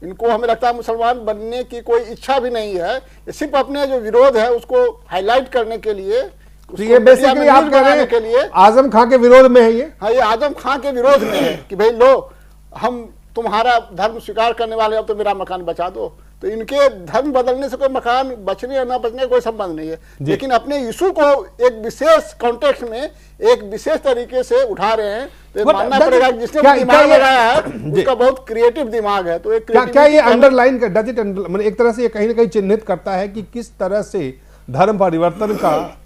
इनको हमें लगता है मुसलमान बनने की कोई इच्छा भी नहीं है, ये सिर्फ अपने जो विरोध है उसको हाईलाइट करने के लिए, तो ये बेसिकली आप कह रहे हैं के लिए आजम खां के विरोध में है ये। हाँ, ये आजम खां के विरोध में है कि भाई लो, हम तुम्हारा धर्म स्वीकार करने वाले, अब तो मेरा मकान बचा दो। तो इनके धर्म बदलने से कोई मकान बचने या ना बचने का कोई संबंध नहीं है, लेकिन अपने इशू को एक विशेष कॉन्टेक्स्ट में एक विशेष तरीके से उठा रहे हैं। तो मानना पड़ेगा जिसने दिमाग लगाया है उसका बहुत क्रिएटिव दिमाग है। तो एक क्या ये अंडरलाइन कर, डज इट मतलब एक तरह से ये कहीं ना कहीं चिन्हित करता है कि किस तरह से धर्म परिवर्तन का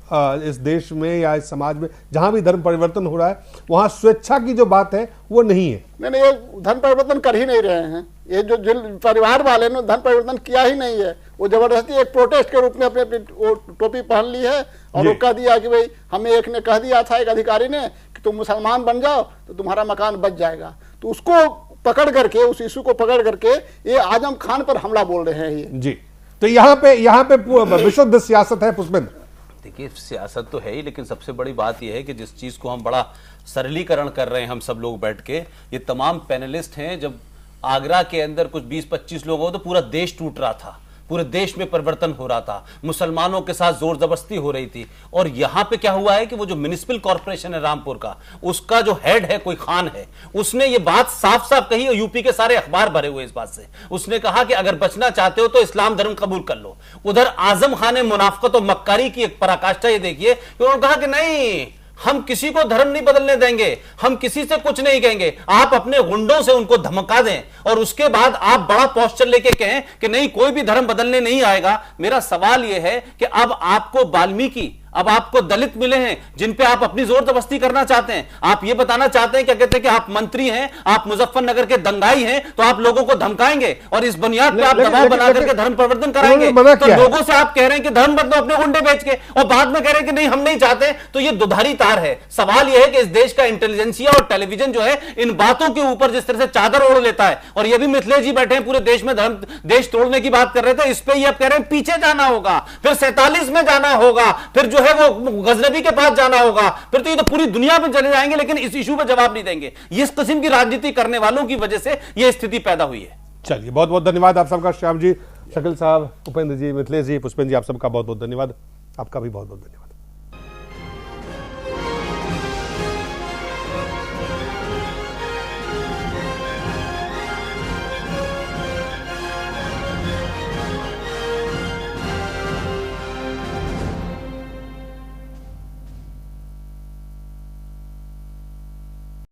इस देश में या इस समाज में जहां भी धर्म परिवर्तन हो रहा है वहां स्वेच्छा की जो बात है वो नहीं है। नहीं, ये धर्म परिवर्तन कर ही नहीं रहे हैं। ये जो परिवार वाले ने धर्म परिवर्तन किया ही नहीं है, वो जबरदस्ती एक प्रोटेस्ट के रूप में अपने टोपी पहन ली है और वो कह दिया कि भाई हमें एक ने कह दिया था, एक अधिकारी ने, कि तुम मुसलमान बन जाओ तो तुम्हारा मकान बच जाएगा। तो उसको पकड़ करके, उस इशू को पकड़ करके ये आजम खान पर हमला बोल रहे हैं ये जी। तो यहाँ पे विशुद्ध सियासत है पुष्पेंद्र। देखिए, सियासत तो है ही, लेकिन सबसे बड़ी बात यह है कि जिस चीज को हम बड़ा सरलीकरण कर रहे हैं हम सब लोग बैठ के, ये तमाम पैनलिस्ट हैं, जब आगरा के अंदर कुछ 20-25 लोग हो तो पूरा देश टूट रहा था, पूरे देश में परिवर्तन हो रहा था, मुसलमानों के साथ जोर जबरदस्ती हो रही थी। और यहां पे क्या हुआ है कि वो जो म्युनिसिपल कॉर्पोरेशन है रामपुर का, उसका जो हेड है कोई खान है, उसने ये बात साफ साफ कही, और यूपी के सारे अखबार भरे हुए इस बात से। उसने कहा कि अगर बचना चाहते हो तो इस्लाम धर्म कबूल कर लो। उधर आजम खान ने मुनाफकत और मक्कारी की एक पराकाष्ठा ये देखिए, उन्होंने कहा कि नहीं, हम किसी को धर्म नहीं बदलने देंगे, हम किसी से कुछ नहीं कहेंगे, आप अपने गुंडों से उनको धमका दें और उसके बाद आप बड़ा पोस्चर लेके कहें कि नहीं कोई भी धर्म बदलने नहीं आएगा। मेरा सवाल यह है कि अब आपको वाल्मीकि, अब आपको दलित मिले हैं जिन पे आप अपनी जोर जबरदस्ती करना चाहते हैं। आप ये बताना चाहते हैं, क्या कहते हैं कि आप मंत्री हैं, आप मुजफ्फरनगर के दंगाई हैं, तो आप लोगों को धमकाएंगे और इस बुनियाद पे आप दबाव बना करके धर्म परिवर्तन कराएंगे। तो लोगों से आप कह रहे हैं कि धर्म बदलो अपने गुंडे बेच के, और बाद में कह रहे हैं कि नहीं हम नहीं चाहते। तो ये दुधारी तार है। सवाल यह है कि इस देश का इंटेलिजेंसिया और टेलीविजन जो है इन बातों के ऊपर जिस तरह से चादर ओढ़ लेता है, और ये भी मिथिलेश जी बैठे हैं पूरे देश में धर्म देश तोड़ने की बात कर रहे थे, इस पे ये कह रहे हैं पीछे जाना होगा, फिर 47 में जाना होगा, फिर जो है वो गजनबी के पास जाना होगा, फिर तो ये तो पूरी दुनिया में चले जाएंगे, लेकिन इस इशू पे जवाब नहीं देंगे। इस किस्म की राजनीति करने वालों की वजह से ये स्थिति पैदा हुई है। चलिए, बहुत बहुत धन्यवाद आप सबका, श्याम जी, शकील साहब, उपेंद्र जी, मिथिलेश जी, पुष्पेंद्र जी, आप सबका बहुत बहुत धन्यवाद। आपका भी बहुत बहुत धन्यवाद।